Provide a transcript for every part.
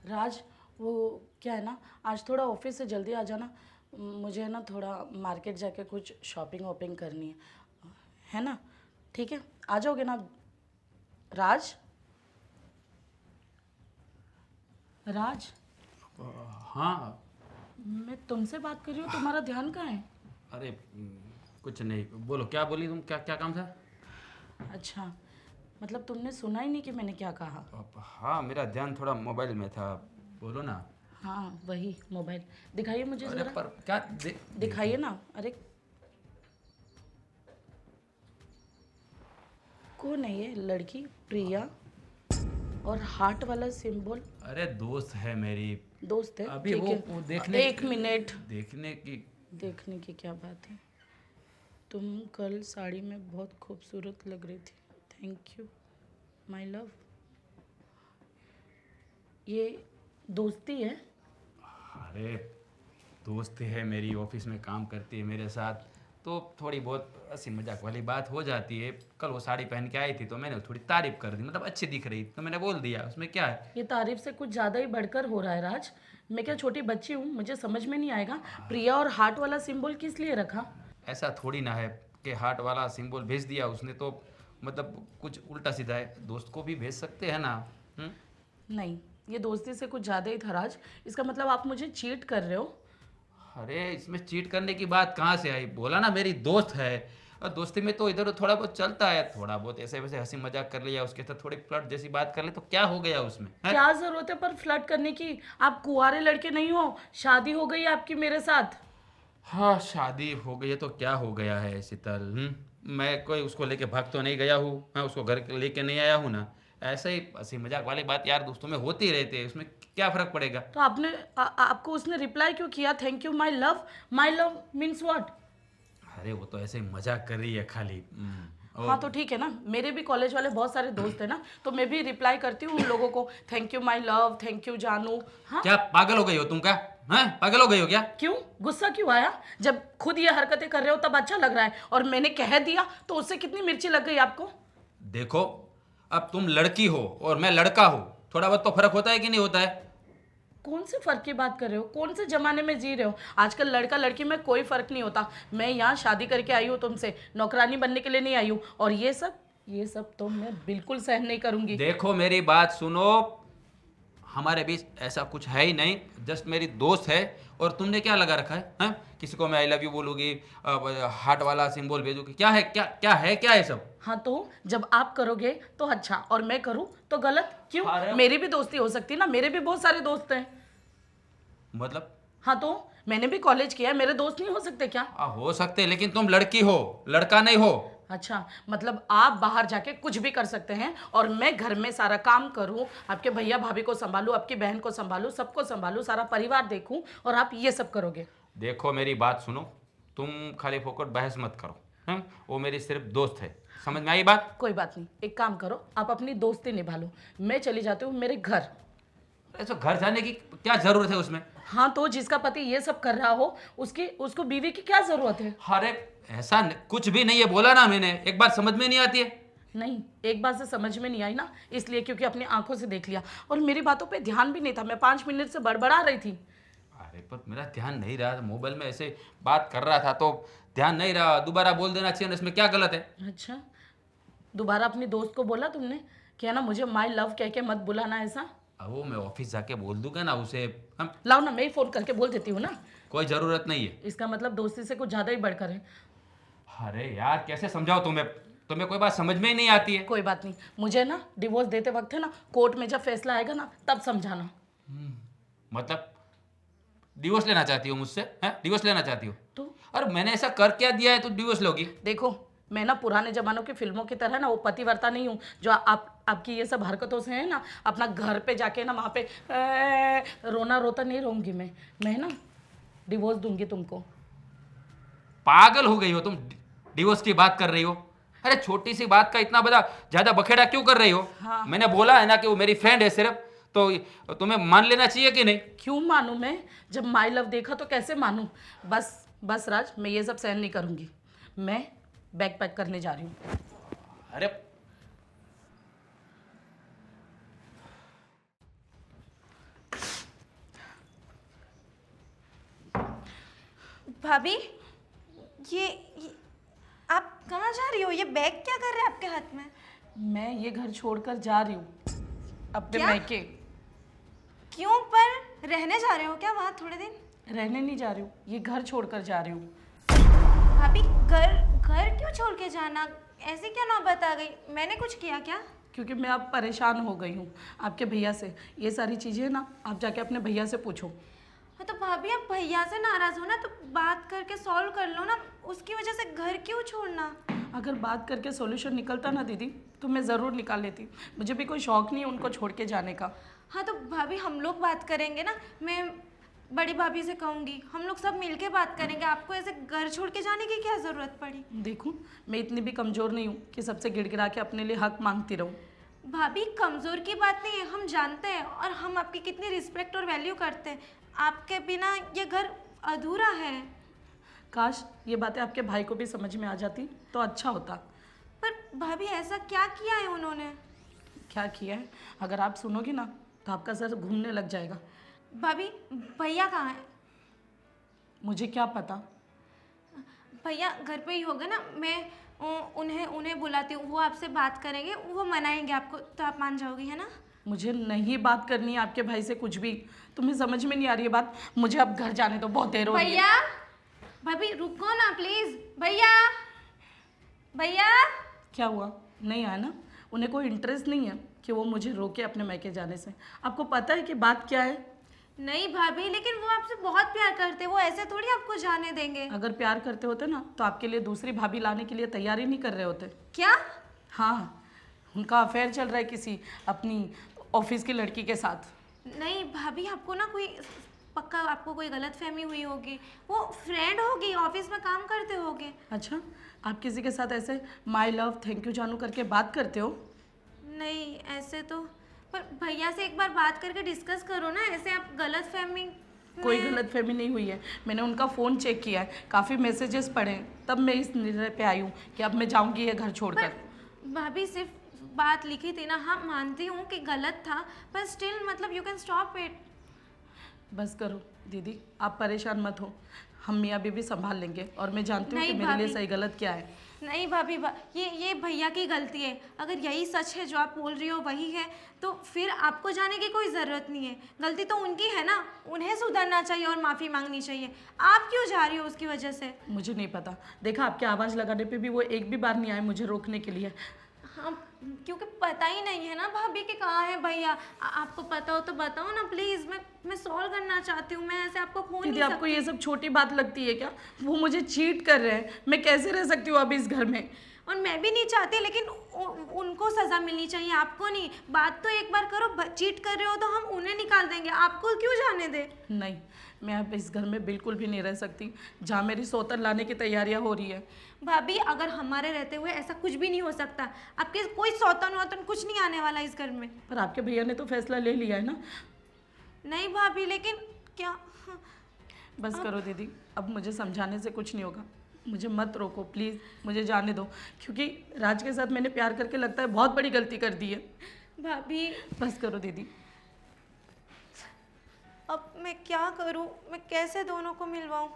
राज, वो क्या है ना, आज थोड़ा ऑफिस से जल्दी आ जाना। मुझे ना थोड़ा मार्केट जाके कुछ शॉपिंग वॉपिंग करनी है ना? ठीक है, आ जाओगे ना राज? राज, हाँ। मैं तुमसे बात कर रही हूँ, तुम्हारा ध्यान कहाँ है? अरे कुछ नहीं, बोलो क्या बोली तुम, क्या क्या काम था? अच्छा, मतलब तुमने सुना ही नहीं कि मैंने क्या कहा? हाँ, मेरा ध्यान थोड़ा मोबाइल में था, बोलो ना। हाँ वही मोबाइल, दिखाइए मुझे अरे ज़रा। पर क्या दिखाइए ना। अरे कौन है ये लड़की? प्रिया, और हार्ट वाला सिंबल। अरे दोस्त है मेरी। दोस्त है, अभी ठीक है। वो देखने एक मिनट, देखने की। देखने की क्या बात है? तुम कल साड़ी में बहुत खूबसूरत लग रही थी। Thank you my love. ये दोस्ती है? अरे दोस्त है मेरी, ऑफिस में काम करती है मेरे साथ, तो थोड़ी बहुत हंसी मजाक वाली बात हो जाती है। कल वो साड़ी पहन के आई थी तो मैंने थोड़ी तारीफ कर दी, मतलब अच्छी दिख रही तो मैंने बोल दिया, उसमें क्या है। ये तारीफ से कुछ ज़्यादा ही बढ़कर हो रहा है राज। मैं क्या छोटी बच्ची हूँ? मुझे समझ में नहीं आएगा। प्रिया और हार्ट वाला सिंबल किस लिए रखा? ऐसा थोड़ी ना है कि हार्ट वाला सिंबल भेज दिया उसने तो मतलब कुछ उल्टा सीधा है, दोस्त को भी भेज सकते हैं ना। हम्म? नहीं, ये दोस्ती से कुछ ज़्यादा ही था राज। इसका मतलब आप मुझे चीट कर रहे हो? अरे इसमें चीट करने की बात कहाँ से आई, बोला ना मेरी दोस्त है। और दोस्ती में तो इधर थोड़ा बहुत चलता है, थोड़ा बहुत ऐसे वैसे हंसी मजाक कर लिया, उसके साथ थोड़ी फ्लर्ट जैसी बात कर ले तो क्या हो गया उसमें है? क्या ज़रूरत है पर फ्लर्ट करने की? आप कुंवारे लड़के नहीं हो, शादी हो गई है आपकी मेरे साथ। हाँ शादी हो गई है तो क्या हो गया है शीतल। मैं कोई उसको लेके भाग तो नहीं गया हूँ, हाँ उसको घर लेके नहीं आया हूँ ना। ऐसे ही हंसी मजाक वाली बात यार दोस्तों में होती रहती है, उसमें क्या फर्क पड़ेगा। तो आपको उसने रिप्लाई क्यों किया thank you my love? My love means what? अरे वो तो ऐसे ही मजाक कर रही है खाली। हाँ तो ठीक है ना, मेरे भी कॉलेज वाले बहुत सारे दोस्त हैं ना, तो मैं भी रिप्लाई करती हूँ उन लोगों को, thank you my love, thank you जानू। हाँ, क्या पागल हो गई हो तुम क्या? हैं पागल हो गई हो क्या? क्यों गुस्सा क्यों आया? जब खुद ये हरकतें कर रहे हो तब अच्छा लग रहा है, और मैंने कह दिया तो उससे कितनी मिर्ची लग गई आपको? देखो, अब तुम लड़की हो और मैं लड़का हूँ, थोड़ा बहुत तो फर्क होता है कि नहीं होता है? कौन से फर्क की बात कर रहे हो? कौन से जमाने में जी रहे हो? आजकल लड़का लड़की में कोई फर्क नहीं होता। मैं यहाँ शादी करके आई हूँ तुमसे, नौकरानी बनने के लिए नहीं आई हूँ। और ये सब तो मैं बिल्कुल सहन नहीं करूँगी। देखो मेरी बात सुनो, हमारे बीच ऐसा कुछ है ही नहीं, जस्ट मेरी दोस्त है। और तुमने क्या लगा रखा है? हैं किसी को मैं आई लव यू बोलूँगी, हार्ट वाला सिंबल भेजूँगी, क्या है, क्या क्या है, क्या है सब? हाँ तो जब आप करोगे तो अच्छा, और मैं करूँ तो गलत क्यों? अरे मेरी भी दोस्ती हो सकती है ना, मेरे भी बहुत सारे दोस्त हैं। मतलब हाँ तो मैंने भी कॉलेज किया है, मेरे दोस्त नहीं हो सकते क्या? हो सकते हैं, लेकिन तुम लड़की हो, लड़का नहीं हो। अच्छा, मतलब आप बाहर जाके कुछ भी कर सकते हैं और मैं घर में सारा काम करूं, आपके भैया भाभी को संभालूं, आपकी बहन को संभालूं, सबको संभालूं, सारा परिवार देखूं, और आप ये सब करोगे? देखो मेरी बात सुनो, तुम खाली फोकट बहस मत करो। वो मेरी सिर्फ दोस्त है, समझ में आई बात? कोई बात नहीं, एक काम करो, आप अपनी दोस्ती निभा लो, मैं चली जाती हूँ मेरे घर। ऐसा घर जाने की क्या जरूरत है उसमें? हाँ तो जिसका पति ये सब कर रहा हो, उसकी उसको बीवी की क्या जरूरत है? अरे ऐसा कुछ भी नहीं है, बोला ना मैंने, एक बार समझ में नहीं आती है। नहीं, एक बात से समझ में नहीं आई ना, इसलिए क्योंकि अपनी आंखों से देख लिया, और मेरी बातों पे ध्यान भी नहीं था, मैं 5 मिनट से बड़बड़ा रही थी। अरे पर मेरा ध्यान नहीं रहा, मोबाइल में ऐसे बात कर रहा था तो ध्यान नहीं रहा, दोबारा बोल देना चाहिए ना, इसमें क्या गलत है? अच्छा, दोबारा अपनी दोस्त को बोला तुमने क्या ना, मुझे माई लव कह के मत बुलाना ऐसा? अब वो मैं ऑफिस जाके बोल दूंगा ना उसे। हम लाओ ना, मैं ही फोन करके बोल देती हूँ ना। कोई ज़रूरत नहीं है। इसका मतलब दोस्ती से कुछ ज़्यादा ही बढ़कर है। अरे यार कैसे समझाओ तुम्हें, तुम्हें कोई बात समझ में ही नहीं आती है। कोई बात नहीं, मुझे ना डिवोर्स देते वक्त है ना, कोर्ट में जब फैसला आएगा ना तब समझाना। मतलब डिवोर्स लेना चाहती हो मुझसे? हैं डिवोर्स लेना चाहती हो? तो अरे मैंने ऐसा कर क्या दिया है तो डिवोर्स लोगी? देखो, मैं ना पुराने जमानों की फिल्मों की तरह ना वो पतिव्रता नहीं हूँ जो आपकी ये सब हरकतों से है ना, अपना घर पे जाके ना वहाँ पे रोना रोता नहीं रहूँगी मैं ना डिवोर्स दूंगी तुमको। पागल हो गई हो तुम, डिवोर्स की बात कर रही हो? अरे छोटी सी बात का इतना बड़ा ज्यादा बखेड़ा क्यों कर रही हो? हाँ। मैंने बोला है ना कि वो मेरी फ्रेंड है सिर्फ, तो तुम्हें मान लेना चाहिए कि नहीं? क्यों मानूं मैं? जब माई लव देखा तो कैसे मानूं? बस बस राज, मैं ये सब सहन नहीं करूँगी। मैं बैग पैक करने जा रही हूँ। अरे भाभी ये आप कहाँ जा रही हो? ये बैग क्या कर रहे हैं आपके हाथ में? मैं ये घर छोड़कर जा रही हूँ अपने क्या? मायके। क्यों? पर रहने जा रहे हो क्या वहाँ थोड़े दिन? रहने नहीं जा रही हूँ, ये घर छोड़कर जा रही हूँ। भाभी घर घर क्यों छोड़ के जाना? ऐसे क्या नौबत आ गई? मैंने कुछ किया क्या? क्योंकि मैं अब परेशान हो गई हूँ आपके भैया से। ये सारी चीज़ें ना आप जाके अपने भैया से पूछो। हाँ तो भाभी आप भैया से नाराज हो ना तो बात करके सॉल्व कर लो ना, उसकी वजह से घर क्यों छोड़ना? अगर बात करके सॉल्यूशन निकलता ना दीदी तो मैं ज़रूर निकाल लेती। मुझे भी कोई शौक नहीं है उनको छोड़ के जाने का। हाँ तो भाभी हम लोग बात करेंगे ना, मैं बड़ी भाभी से कहूँगी, हम लोग सब मिलके बात करेंगे। आपको ऐसे घर छोड़ के जाने की क्या ज़रूरत पड़ी? देखूं, मैं इतनी भी कमज़ोर नहीं हूँ कि सबसे गिड़गिड़ा के अपने लिए हक मांगती रहूँ। भाभी कमज़ोर की बात नहीं है, हम जानते हैं और हम आपकी कितनी रिस्पेक्ट और वैल्यू करते हैं। आपके बिना ये घर अधूरा है। काश ये बातें आपके भाई को भी समझ में आ जाती तो अच्छा होता। पर भाभी ऐसा क्या किया है उन्होंने? क्या किया है, अगर आप सुनोगी ना तो आपका सर घूमने लग जाएगा। भाभी भैया कहाँ है? मुझे क्या पता। भैया घर पे ही होगा ना, मैं उन्हें बुलाती हूँ, वो आपसे बात करेंगे, वो मनाएंगे आपको तो आप मान जाओगी, है ना? मुझे नहीं बात करनी है आपके भाई से कुछ भी। तुम्हें समझ में नहीं आ रही है बात? मुझे अब घर जाने दो, बहुत देर हो रही है। भैया भाभी रुको ना प्लीज। भैया भैया क्या हुआ, नहीं आया ना? उन्हें कोई इंटरेस्ट नहीं है कि वो मुझे रोके अपने मायके जाने से। आपको पता है कि बात क्या है? नहीं भाभी, लेकिन वो आपसे बहुत प्यार करते, वो ऐसे थोड़ी आपको जाने देंगे। अगर प्यार करते होते ना तो आपके लिए दूसरी भाभी लाने के लिए तैयारी नहीं कर रहे होते। क्या? हाँ, उनका अफेयर चल रहा है किसी अपनी ऑफिस की लड़की के साथ। नहीं भाभी, आपको ना कोई पक्का आपको कोई गलत फहमी हुई होगी, वो फ्रेंड होगी, ऑफिस में काम करते होगे। अच्छा, आप किसी के साथ ऐसे माई लव थैंक यू जानू करके बात करते हो? नहीं ऐसे तो, पर भैया से एक बार बात करके डिस्कस करो ना, ऐसे आप गलत फहमी। कोई गलत फहमी नहीं हुई है। मैंने उनका फ़ोन चेक किया है, काफ़ी मैसेजेस पढ़े हैं, तब मैं इस निर्णय पे आई हूँ कि अब मैं जाऊँगी ये घर छोड़कर। भाभी सिर्फ बात लिखी थी ना, हाँ मानती हूँ कि गलत था, पर स्टिल मतलब यू कैन स्टॉप इट। बस करो दीदी, आप परेशान मत हो, हम मियाँ बीबी संभाल लेंगे और मैं जानती हूँ कि नहीं मेरे लिए भाभी। सही गलत क्या है। नहीं भाभी ये भैया की गलती है। अगर यही सच है जो आप बोल रही हो वही है तो फिर आपको जाने की कोई ज़रूरत नहीं है। गलती तो उनकी है ना, उन्हें सुधरना चाहिए और माफ़ी मांगनी चाहिए। आप क्यों जा रही हो उसकी वजह से? मुझे नहीं पता, देखा आपके आवाज़ लगाने पे भी वो एक भी बार नहीं आए मुझे रोकने के लिए। हाँ, क्योंकि पता ही नहीं है ना भाभी कि कहाँ है भैया। आपको पता हो तो बताओ ना प्लीज़, मैं सॉल्व करना चाहती हूँ, मैं ऐसे आपको खो दीदी नहीं आपको सकती। ये सब छोटी बात लगती है क्या? वो मुझे चीट कर रहे हैं, मैं कैसे रह सकती हूँ अब इस घर में? और मैं भी नहीं चाहती, लेकिन उनको सज़ा मिलनी चाहिए, आपको नहीं। बात तो एक बार करो, चीट कर रहे हो तो हम उन्हें निकाल देंगे, आपको क्यों जाने दे? नहीं, मैं अब इस घर में बिल्कुल भी नहीं रह सकती जहाँ मेरी सौतन लाने की तैयारियाँ हो रही है। भाभी अगर हमारे रहते हुए ऐसा कुछ भी नहीं हो सकता। आपके कोई सौतन वौतन कुछ नहीं आने वाला इस घर में। पर आपके भैया ने तो फैसला ले लिया है ना। नहीं भाभी, लेकिन क्या? बस करो दीदी, अब मुझे समझाने से कुछ नहीं होगा। मुझे मत रोको प्लीज़, मुझे जाने दो, क्योंकि राज के साथ मैंने प्यार करके लगता है बहुत बड़ी गलती कर दी है। भाभी बस करो दीदी। अब मैं क्या करूं, मैं कैसे दोनों को मिलवाऊं?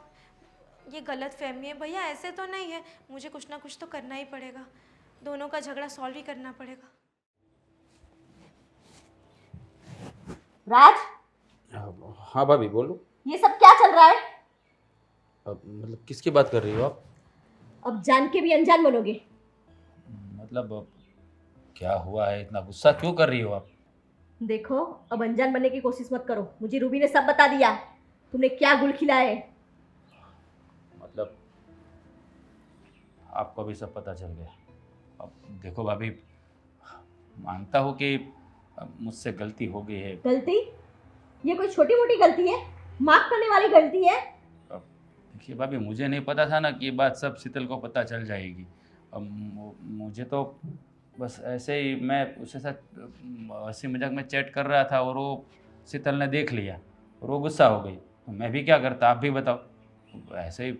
ये गलत फहमी है भैया, ऐसे तो नहीं है, मुझे कुछ ना कुछ तो करना ही पड़ेगा, दोनों का झगड़ा सॉल्व ही करना पड़ेगा। राज, हाँ भाभी बोलो। ये सब क्या चल रहा है? मतलब किसकी बात कर रही हो आप? अब जान के भी अनजान बनोगे। मतलब क्या हुआ है, इतना गुस्सा क्यों कर रही हो आप? देखो, अब अनजान बनने की कोशिश मत करो। मुझे रूबी ने सब बता दिया, तुमने क्या गुल खिलाया है। मतलब आपको भी सब पता चल गया? अब देखो भाभी, मानता हूँ कि मुझसे गलती हो गई है। गलती? ये कोई छोटी मोटी गलती है? माफ करने वाली गलती है? देखिए भाभी, मुझे नहीं पता था ना कि ये बात सब शीतल को पता चल जाएगी। अब मुझे तो बस ऐसे ही मैं उसके साथ हंसी मजाक में चैट कर रहा था और वो शीतल ने देख लिया और वो गुस्सा हो गई, तो मैं भी क्या करता, आप भी बताओ। ऐसे ही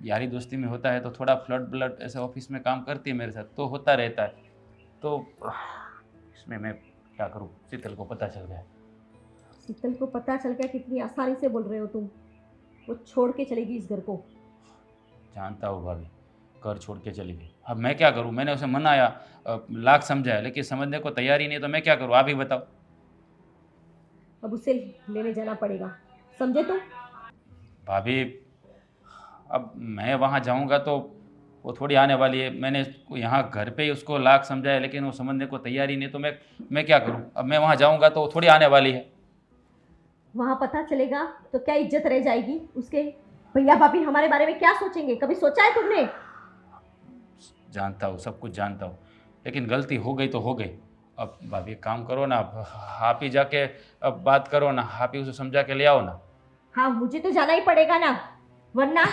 यारी दोस्ती में होता है तो थोड़ा फ्लड ब्लड ऐसे ऑफिस में काम करती है मेरे साथ, तो होता रहता है। तो इसमें मैं क्या करूँ, शीतल को पता चल गया। शीतल को पता चल गया? कितनी आसानी से बोल रहे हो तुम। वो छोड़ के चलेगी इस घर को। जानता हूँ भाभी, घर छोड़ के चली गई। अब मैं क्या करूँ, मैंने उसे मनाया, लाख समझाया, लेकिन समझने को तैयार ही नहीं, तो मैं क्या करूँ, आप ही बताओ। अब उसे लेने जाना पड़ेगा, समझे तुम? भाभी अब मैं वहाँ जाऊँगा तो वो थोड़ी आने वाली है। मैंने यहाँ घर पे ही उसको लाख समझाया, लेकिन वो समझने को तैयार ही नहीं, तो मैं क्या करूँ। अब मैं वहाँ जाऊँगा तो वो थोड़ी आने वाली है। वहां पता चलेगा तो क्या इज्जत रह जाएगी उसके? भैया भाभी हमारे बारे में क्या सोचेंगे, कभी सोचा है तुमने? जानता हूँ, सब कुछ जानता हूँ, लेकिन गलती हो गई तो हो गई। अब भाभी एक काम करो ना, अब आप ही जाके अब बात करो ना, आप ही उसे समझा के ले आओ ना। हाँ, मुझे तो जाना ही पड़ेगा ना, वरना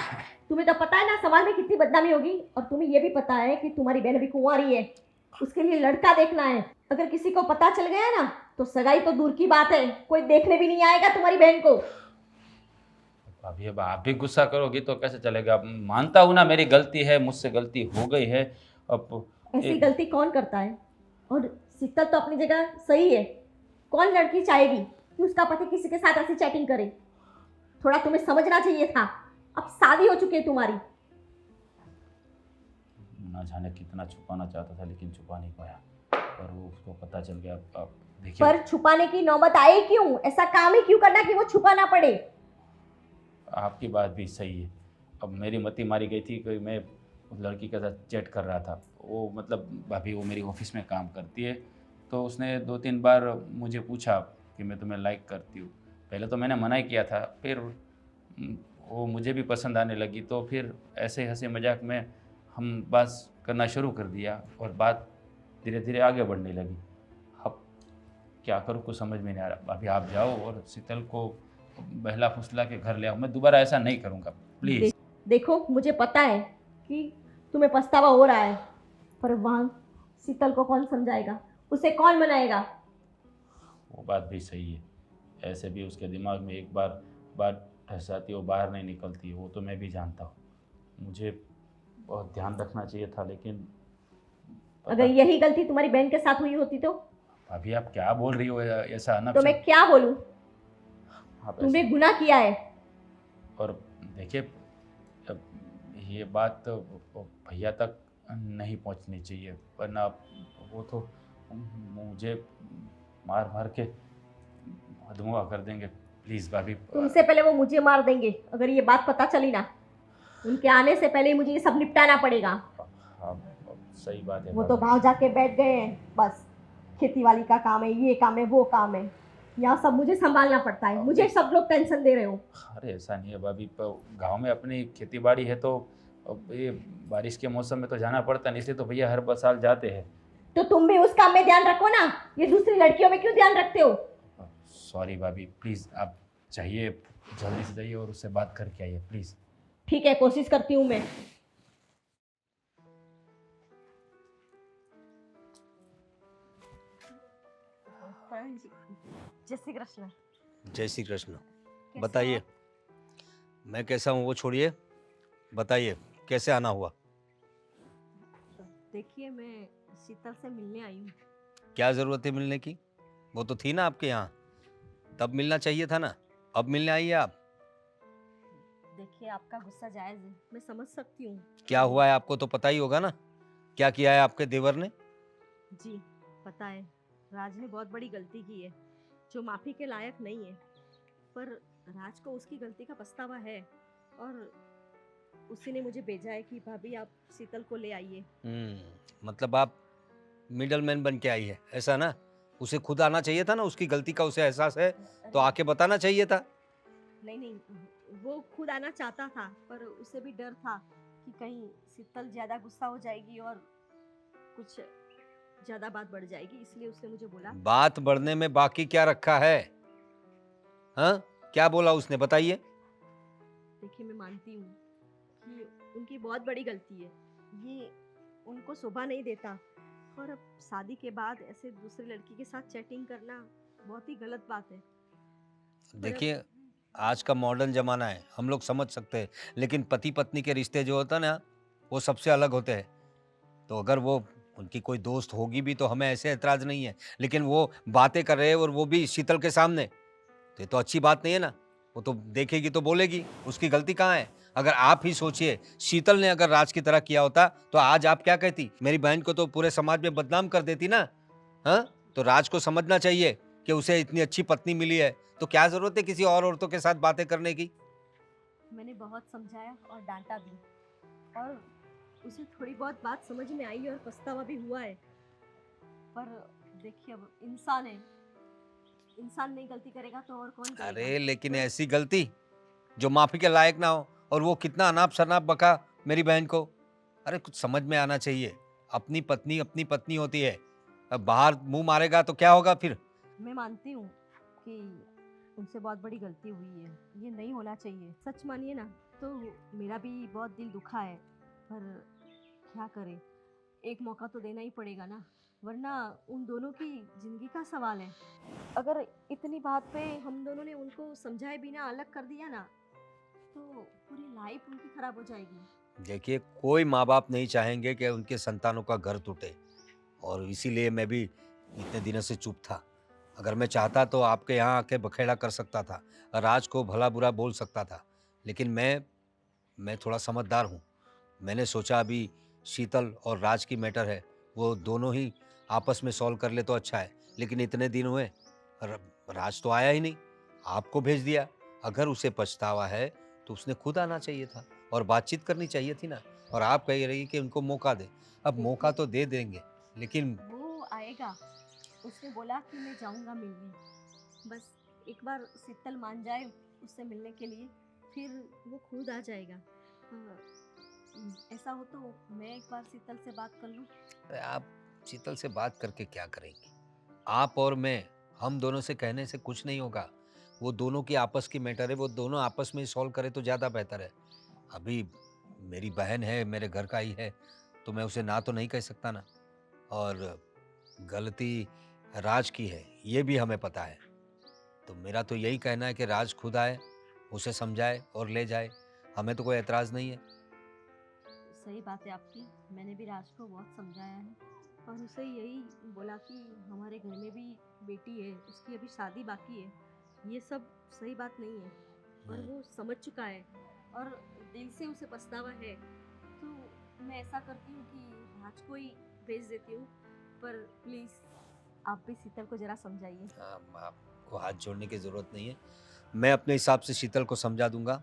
तुम्हें तो पता है ना समाज में कितनी बदनामी होगी। और तुम्हें ये भी पता है कि तुम्हारी बहन अभी कुंवारी है, उसके लिए लड़का देखना है। अगर किसी को पता चल गया ना तो सगाई तो दूर की बात है, कोई देखने भी नहीं आएगा तुम्हारी बहन को। भाभी अब आप भी गुस्सा करोगी तो कैसे चलेगा। अब मानता हूँ ना मेरी गलती है, मुझसे गलती हो गई है। अब ऐसी गलती कौन करता है? और शीतल तो अपनी जगह सही है। कौन लड़की चाहेगी कि उसका पति किसी के साथ ऐसी चैटिंग करे? थोड़ा तुम्हें समझना चाहिए था। अब शादी हो चुकी है तुम्हारी। ना जाने कितना छुपाना चाहता था, लेकिन छुपा नहीं पाया, और वो उसको पता चल गया। अब देखिए, पर छुपाने की नौबत आई क्यों? ऐसा काम ही क्यों करना कि वो छुपा ना पड़े? आपकी बात भी सही है। अब मेरी मति मारी गई थी कि मैं उस लड़की के साथ चैट कर रहा था। वो मतलब भाभी वो मेरी ऑफिस में काम करती है, तो उसने 2-3 बार मुझे पूछा कि मैं तुम्हें लाइक करती हूँ। पहले तो मैंने मना ही किया था, फिर वो मुझे भी पसंद आने लगी, तो फिर ऐसे हंसी मजाक में हम बात करना शुरू कर दिया, और बात धीरे धीरे आगे बढ़ने लगी। अब क्या करूँ, कुछ समझ में नहीं आ रहा। अभी आप जाओ और शीतल को बहला फुसला के घर ले आओ। मैं दोबारा ऐसा नहीं करूँगा, प्लीज़। देखो, मुझे पता है कि तुम्हें पछतावा हो रहा है, पर वहाँ शीतल को कौन समझाएगा? उसे कौन मनाएगा? वो बात भी सही है। ऐसे भी उसके दिमाग में एक बार बात ठस जाती है, वो बाहर नहीं निकलती है, वो तो मैं भी जानता हूँ। मुझे बहुत ध्यान रखना चाहिए था, लेकिन अगर यही गलती तुम्हारी बहन के साथ हुई होती तो? अभी आप क्या बोल रही हो, ऐसा तो मैं अनप क्या बोलूं? आप तुमने ऐसे। गुनाह किया है। और देखिए, अब ये बात तो भैया तक नहीं पहुंचनी चाहिए, वरना वो तो मुझे मार मार के अधमुआ कर देंगे। प्लीज़ भाभी। तुमसे पहले वो मुझे मार देंगे अगर ये बात पता चली ना। उनके आने से पहले मुझे ये सब निपटाना पड़ेगा। हाँ, सही बात है वो तो भाभी। गांव जाके बैठ गए हैं, बस खेती वाली का काम है, ये काम है, वो काम है। यहाँ सब मुझे संभालना पड़ता है। मुझे सब लोग टेंशन दे रहे हो। अरे ऐसा नहीं है भाभी, गांव में अपनी खेती बाड़ी है, तो अब ये बारिश के मौसम में तो जाना पड़ता है, इसलिए तो भैया हर साल जाते हैं। तो तुम भी उस काम में ध्यान रखो ना, ये दूसरी लड़कियों में क्यों ध्यान रखते हो? सॉरी भाभी, प्लीज़ आप जाइए, जल्दी से जाइए और उससे बात करके आइए प्लीज़। ठीक है, कोशिश करती हूँ मैं। जय श्री कृष्ण। जय श्री कृष्ण। बताइए, मैं कैसा हूँ वो छोड़िए, बताइए कैसे आना हुआ? देखिए, मैं शीतल से मिलने आई हूँ। क्या ज़रूरत है मिलने की? वो तो थी ना आपके यहाँ, तब मिलना चाहिए था ना। अब मिलने आई है आप? देखिए, आपका गुस्सा जायज़ है, मैं समझ सकती हूँ। क्या हुआ है आपको तो पता ही होगा ना, क्या किया है आपके देवर ने? जी पता है, राज ने बहुत बड़ी गलती की है जो माफ़ी के लायक नहीं है। पर राज को उसकी गलती का पछतावा है, और उसी ने मुझे भेजा है कि भाभी आप शीतल को ले आइए। मतलब आप मिडलमैन बन के आई है, ऐसा ना? उसे खुद आना चाहिए था ना, उसकी गलती का उसे एहसास है तो आके बताना चाहिए था। नहीं नहीं, वो खुद आना चाहता था, पर उसे भी डर था कि कहीं शीतल ज़्यादा गुस्सा हो जाएगी और कुछ ज़्यादा बात बढ़ जाएगी, इसलिए उसने मुझे बोला। बात बढ़ने में बाकी क्या रखा है? हाँ, क्या बोला उसने, बताइए। देखिए, मैं मानती हूँ कि उनकी बहुत बड़ी गलती है, ये उनको शोभा नहीं देता। और अब शादी के बाद ऐसे दूसरी लड़की के साथ चैटिंग करना बहुत ही गलत बात है। देखिए, आज का मॉडर्न ज़माना है, हम लोग समझ सकते हैं, लेकिन पति पत्नी के रिश्ते जो होता है ना, वो सबसे अलग होते हैं। तो अगर वो उनकी कोई दोस्त होगी भी तो हमें ऐसे ऐतराज़ नहीं है, लेकिन वो बातें कर रहे हैं और वो भी शीतल के सामने, तो ये तो अच्छी बात नहीं है ना। वो तो देखेगी तो बोलेगी, उसकी गलती कहाँ है? अगर आप ही सोचिए, शीतल ने अगर राज की तरह किया होता, तो आज आप क्या कहती? मेरी बहन को तो पूरे समाज में बदनाम कर देती ना, हाँ? तो राज को समझना चाहिए कि उसे इतनी अच्छी पत्नी मिली है, तो क्या ज़रूरत है किसी और औरतों के साथ बातें करने की? मैंने बहुत समझाया और डांटा भी, और उसे थोड़ी बहुत बात समझ में आई और पछतावा भी हुआ है। पर देखिए, अब इंसान है, इंसान नहीं गलती करेगा तो और कौन करेगा? अरे लेकिन ऐसी गलती जो माफ़ी के लायक ना हो, और वो कितना अनाप-शनाप बका मेरी बहन को। अरे कुछ समझ में आना चाहिए। अपनी पत्नी होती है। अब बाहर मुँह मारेगा तो क्या होगा फिर? मैं मानती हूँ कि उनसे बहुत बड़ी गलती हुई है, ये नहीं होना चाहिए। सच मानिए ना, तो मेरा भी बहुत दिल दुखा है, पर क्या करें, एक मौका तो देना ही पड़ेगा ना, वरना उन दोनों की ज़िंदगी का सवाल है। अगर इतनी बात पे हम दोनों ने उनको समझाए बिना अलग कर दिया ना, तो पूरी लाइफ उनकी खराब हो जाएगी। देखिए, कोई माँ-बाप नहीं चाहेंगे कि उनके संतानों का घर टूटे, और इसीलिए मैं भी इतने दिनों से चुप था। अगर मैं चाहता तो आपके यहाँ आके बखेड़ा कर सकता था, राज को भला-बुरा बोल सकता था। लेकिन मैं थोड़ा समझदार हूँ। मैंने सोचा अभी शीतल और राज की मैटर है, वो दोनों ही आपस में सॉल्व कर ले तो अच्छा है। लेकिन इतने दिन हुए, र राज तो आया ही नहीं, आपको भेज दिया। अगर उसे पछतावा है, तो उसने खुद आना चाहिए था और बातचीत करनी चाहिए थी ना। और आप कह रही कि उनको मौका दें। अब मौका तो दे देंगे, लेकिन वो आएगा, उसने बोला कि मैं जाऊंगा मिलने। बस एक बार शीतल मान जाए उससे मिलने के लिए, फिर वो खुद आ जाएगा। ऐसा हो तो मैं एक बार शीतल से बात कर लूँ। अरे आप शीतल से बात करके क्या करेंगे? आप और मैं, हम दोनों से कहने से कुछ नहीं होगा। वो दोनों की आपस की मैटर है, वो दोनों आपस में ही सॉल्व करें तो ज़्यादा बेहतर है। अभी मेरी बहन है, मेरे घर का ही है, तो मैं उसे ना तो नहीं कह सकता ना। और गलती राज की है, ये भी हमें पता है। तो मेरा तो यही कहना है कि राज खुद आए, उसे समझाए और ले जाए। हमें तो कोई एतराज़ नहीं है। सही बात है आपकी, मैंने भी राज को बहुत समझाया है और उसे यही बोला कि हमारे घर में भी बेटी है, उसकी अभी शादी बाकी है। ये सब सही बात नहीं है, और वो समझ चुका है और दिल से उसे पछतावा है। तो मैं ऐसा करती हूँ कि राज को ही भेज देती हूँ, पर प्लीज़ आप भी शीतल को ज़रा समझाइए। आपको हाथ जोड़ने की ज़रूरत नहीं है। मैं अपने हिसाब से शीतल को समझा दूँगा।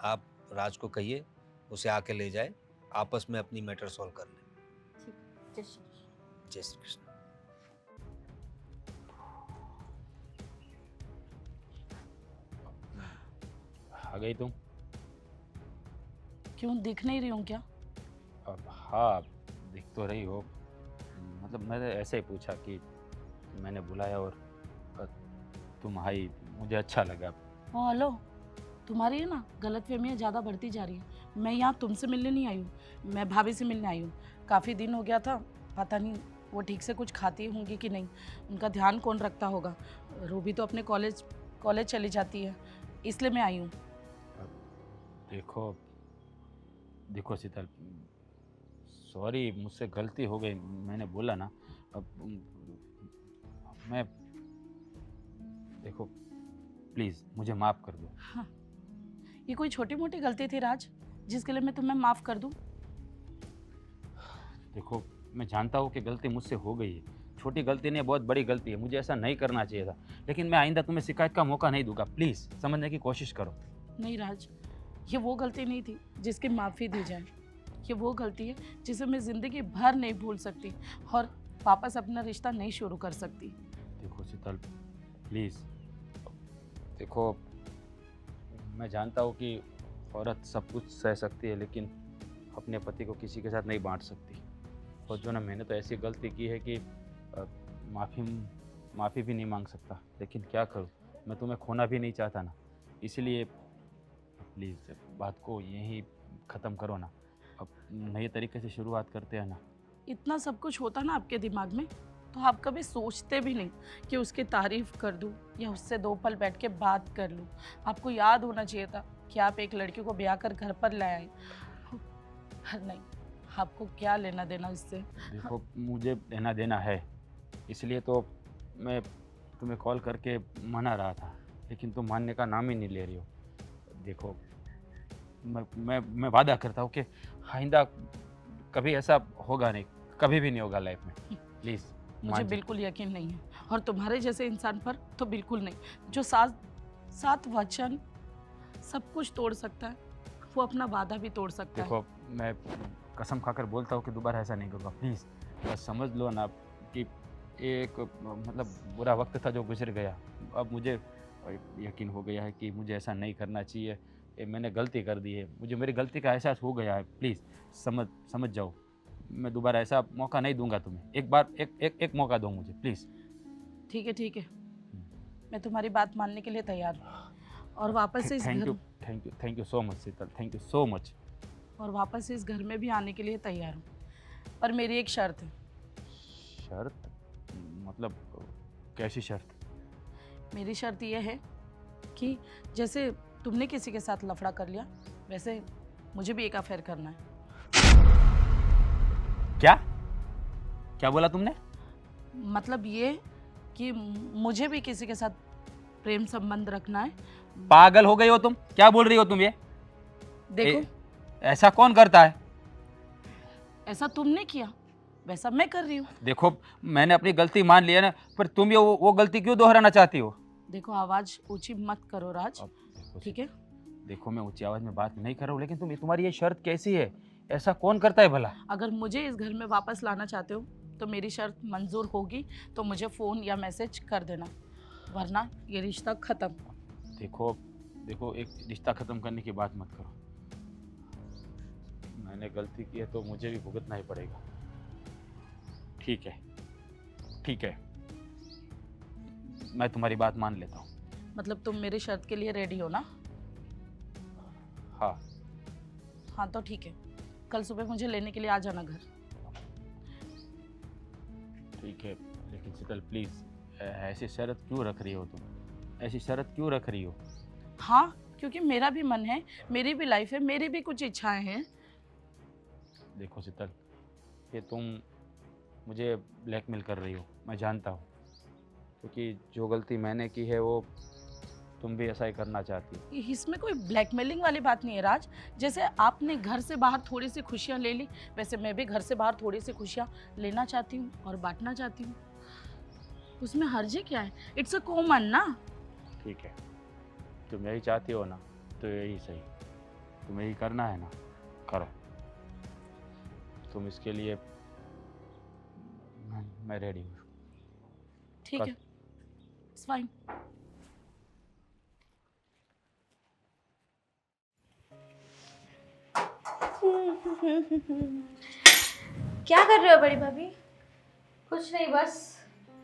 आप राज को कहिए, उसे आके ले जाए, आपस में अपनी मैटर सॉल्व कर लें। ठीक, जय श्री कृष्ण। जय श्री कृष्ण। आ गई तुम? क्यों दिख नहीं रही हूँ क्या? अब हाँ, दिख तो रही हो। मतलब मैंने ऐसे ही पूछा कि मैंने बुलाया और अ, तुम आई, मुझे अच्छा लगा। ओ हेलो, तुम्हारी है ना गलतफहमियाँ ज़्यादा बढ़ती जा रही हैं। मैं यहाँ तुमसे मिलने नहीं आई हूँ, मैं भाभी से मिलने आई हूँ। काफ़ी दिन हो गया था, पता नहीं वो ठीक से कुछ खाती होंगी कि नहीं, उनका ध्यान कौन रखता होगा। रूबी तो अपने कॉलेज चली जाती है, इसलिए मैं आई हूँ। देखो देखो शीतल, सॉरी, मुझसे गलती हो गई, मैंने बोला ना। अब मैं, देखो प्लीज़ मुझे माफ़ कर दो। ये कोई छोटी मोटी गलती थी राज, जिसके लिए मैं तुम्हें माफ़ कर दूँ? देखो, मैं जानता हूँ कि गलती मुझसे हो गई है, छोटी गलती नहीं, बहुत बड़ी गलती है, मुझे ऐसा नहीं करना चाहिए था। लेकिन मैं आइंदा तुम्हें शिकायत का मौका नहीं दूंगा। प्लीज़ समझने की कोशिश करो। नहीं राज, ये वो गलती नहीं थी जिसकी माफ़ी दी जाए। ये वो गलती है जिसे मैं ज़िंदगी भर नहीं भूल सकती और वापस अपना रिश्ता नहीं शुरू कर सकती। देखो शीतल, प्लीज़ देखो, मैं जानता हूँ कि औरत सब कुछ सह सकती है, लेकिन अपने पति को किसी के साथ नहीं बांट सकती। और जो ना, मैंने तो ऐसी गलती की है कि माफ़ी भी नहीं मांग सकता, लेकिन क्या करूँ, मैं तुम्हें खोना भी नहीं चाहता ना। इसलिए प्लीज़ बात को यहीं ख़त्म करो ना, अब नए तरीके से शुरुआत करते हैं ना। इतना सब कुछ होता ना आपके दिमाग में, तो आप कभी सोचते भी नहीं कि उसकी तारीफ कर दूं या उससे 2 पल बैठ के बात कर लूं। आपको याद होना चाहिए था कि आप एक लड़की को ब्याह कर घर पर लाए आए। नहीं, आपको क्या लेना देना इससे। देखो मुझे लेना देना है, इसलिए तो मैं तुम्हें कॉल करके मना रहा था, लेकिन तुम मानने का नाम ही नहीं ले रही हो। देखो मैं वादा करता हूँ कि आइंदा कभी ऐसा होगा नहीं, कभी भी नहीं होगा लाइफ में। प्लीज़ मुझे बिल्कुल यकीन नहीं है, और तुम्हारे जैसे इंसान पर तो बिल्कुल नहीं, जो सात वचन सब कुछ तोड़ सकता है, वो अपना वादा भी तोड़ सकता है। देखो मैं कसम खाकर बोलता हूँ कि दोबारा ऐसा नहीं करूँगा। प्लीज़ बस समझ लो ना कि एक मतलब बुरा वक्त था जो गुजर गया। अब मुझे यकीन हो गया है कि मुझे ऐसा नहीं करना चाहिए। ये मैंने गलती कर दी है, मुझे मेरी गलती का एहसास हो गया है। प्लीज़ समझ जाओ, मैं दोबारा ऐसा मौका नहीं दूंगा तुम्हें। एक बार एक मौका दो मुझे प्लीज़। ठीक है, मैं तुम्हारी बात मानने के लिए तैयार हूँ, और वापस से इस घर thank you so much Sheetal, thank you so much. और वापस से इस घर में भी आने के लिए तैयार हूँ, पर मेरी एक शर्त है। शर्त? मतलब कैसी शर्त? मेरी शर्त यह है कि जैसे तुमने किसी के साथ लफड़ा कर लिया, वैसे मुझे भी एक अफेयर करना है। क्या बोला तुमने? मतलब ये कि मुझे भी किसी के साथ प्रेम संबंध रखना है। पागल हो गई हो तुम? क्या बोल रही हो तुम ये? देखो ऐसा कौन करता है? ऐसा तुमने किया, वैसा मैं कर रही हूँ। देखो मैंने अपनी गलती मान ली है ना, पर तुम ये वो गलती क्यों दोहराना चाहती हो? देखो आवाज ऊंची मत करो राज, ठीक है? देखो मैं ऊंची आवाज में बात नहीं कर रहा हूँ, लेकिन तुम्हारी ये शर्त कैसी है? ऐसा कौन करता है भला? अगर मुझे इस घर में वापस लाना चाहते हो तो मेरी शर्त मंजूर होगी तो मुझे फ़ोन या मैसेज कर देना, वरना ये रिश्ता ख़त्म। देखो एक रिश्ता ख़त्म करने की बात मत करो। मैंने गलती की है तो मुझे भी भुगतना ही पड़ेगा। ठीक है, मैं तुम्हारी बात मान लेता हूँ। मतलब तुम मेरी शर्त के लिए रेडी हो ना? हाँ तो ठीक है, कल सुबह मुझे लेने के लिए आ जाना घर। ठीक है, लेकिन शीतल प्लीज़ ऐसी शर्त क्यों रख रही हो तुम? ऐसी शर्त क्यों रख रही हो? हाँ, क्योंकि मेरा भी मन है, मेरी भी लाइफ है, मेरी भी कुछ इच्छाएं हैं। देखो शीतल, ये तुम मुझे ब्लैकमेल कर रही हो, मैं जानता हूँ, क्योंकि जो गलती मैंने की है वो तुम भी ऐसा ही करना चाहती हो। इसमें कोई ब्लैकमेलिंग वाली बात नहीं है राज। जैसे आपने घर से बाहर थोड़ी सी खुशियाँ ले ली, वैसे मैं भी घर से बाहर थोड़ी सी खुशियाँ लेना चाहती हूँ और बांटना चाहती हूँ। उसमें हर्जे क्या है? इट्स अ कॉमन ना। ठीक है, तुम यही चाहती हो ना, तो यही सही। तुम्हें यही करना है ना, करो। तुम इसके लिए मैं रेडी हूँ। ठीक है, इट्स फाइन। क्या कर रहे हो बड़ी भाभी? कुछ नहीं, बस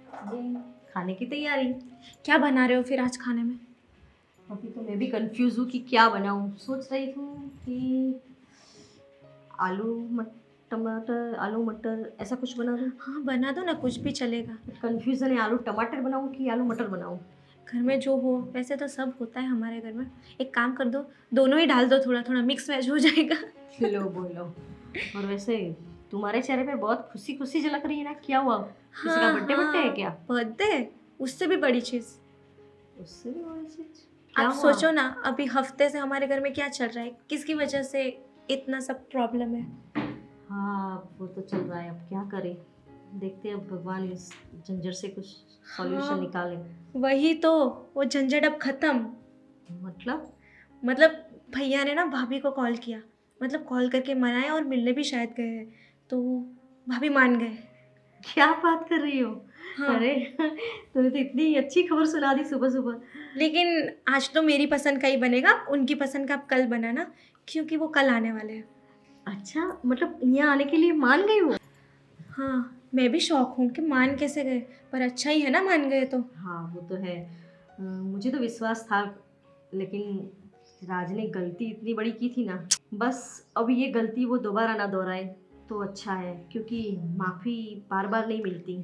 ये खाने की तैयारी। क्या बना रहे हो फिर आज खाने में? अभी तो मैं भी कंफ्यूज हूँ कि क्या बनाऊँ। सोच रही हूँ कि आलू मटर ऐसा कुछ बना दूँ। हाँ बना दो ना, कुछ भी चलेगा। कंफ्यूजन है, आलू टमाटर बनाऊँ कि आलू मटर बनाऊँ। घर में जो हो, वैसे तो सब होता है हमारे घर में। एक काम कर दो, दोनों ही डाल दो, थोड़ा थोड़ा मिक्स वेज हो जाएगा। लो बोलो। और वैसे तुम्हारे चेहरे पे बहुत खुशी खुशी झलक रही है ना, क्या हुआ? किसी का बर्थडे है क्या? बर्थडे? उससे भी बड़ी चीज़। उससे भी बड़ी चीज आप सोचो ना, अभी हफ्ते से हमारे घर में क्या चल रहा है, किसकी वजह से इतना सब प्रॉब्लम है। हाँ वो तो चल रहा है, अब क्या करें। देखते हैं अब भगवान इस झंझट से कुछ सॉल्यूशन हाँ। निकाले। वही तो, वो झंझट अब खत्म। मतलब भैया ने ना भाभी को कॉल किया, मतलब कॉल करके मनाया, और मिलने भी शायद गए हैं, तो भाभी मान गए। क्या बात कर रही हो? हाँ। अरे तूने तो इतनी अच्छी खबर सुना दी सुबह सुबह। लेकिन आज तो मेरी पसंद का ही बनेगा, उनकी पसंद का आप कल बनाना, क्योंकि वो कल आने वाले हैं। अच्छा, मतलब यहाँ आने के लिए मान गई वो? हाँ, मैं भी शौक हूँ कि मान कैसे गए, पर अच्छा ही है ना मान गए तो। हाँ वो तो है। मुझे तो विश्वास था, लेकिन राज ने गलती इतनी बड़ी की थी ना, बस अब ये गलती वो दोबारा ना दोहराए तो अच्छा है, क्योंकि माफ़ी बार बार नहीं मिलती।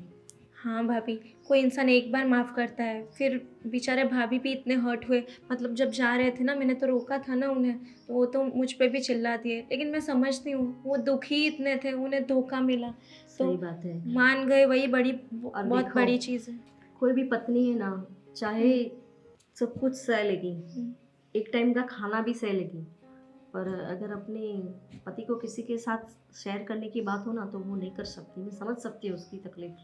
हाँ भाभी, कोई इंसान एक बार माफ़ करता है, फिर बेचारे भाभी भी इतने हर्ट हुए। मतलब जब जा रहे थे ना, मैंने तो रोका था ना उन्हें, तो वो तो मुझ पे भी चिल्ला दिए। लेकिन मैं समझती हूँ, वो दुखी इतने थे, उन्हें धोखा मिला, तो सही बात है। मान गए, वही बड़ी और बहुत देखो, बड़ी चीज़ है। कोई भी पत्नी है ना, चाहे सब कुछ सह लेगी, हम्म, एक टाइम का खाना भी सह लेगी, पर अगर अपने पति को किसी के साथ शेयर करने की बात हो ना, तो वो नहीं कर सकती। मैं समझ सकती हूँ उसकी तकलीफ,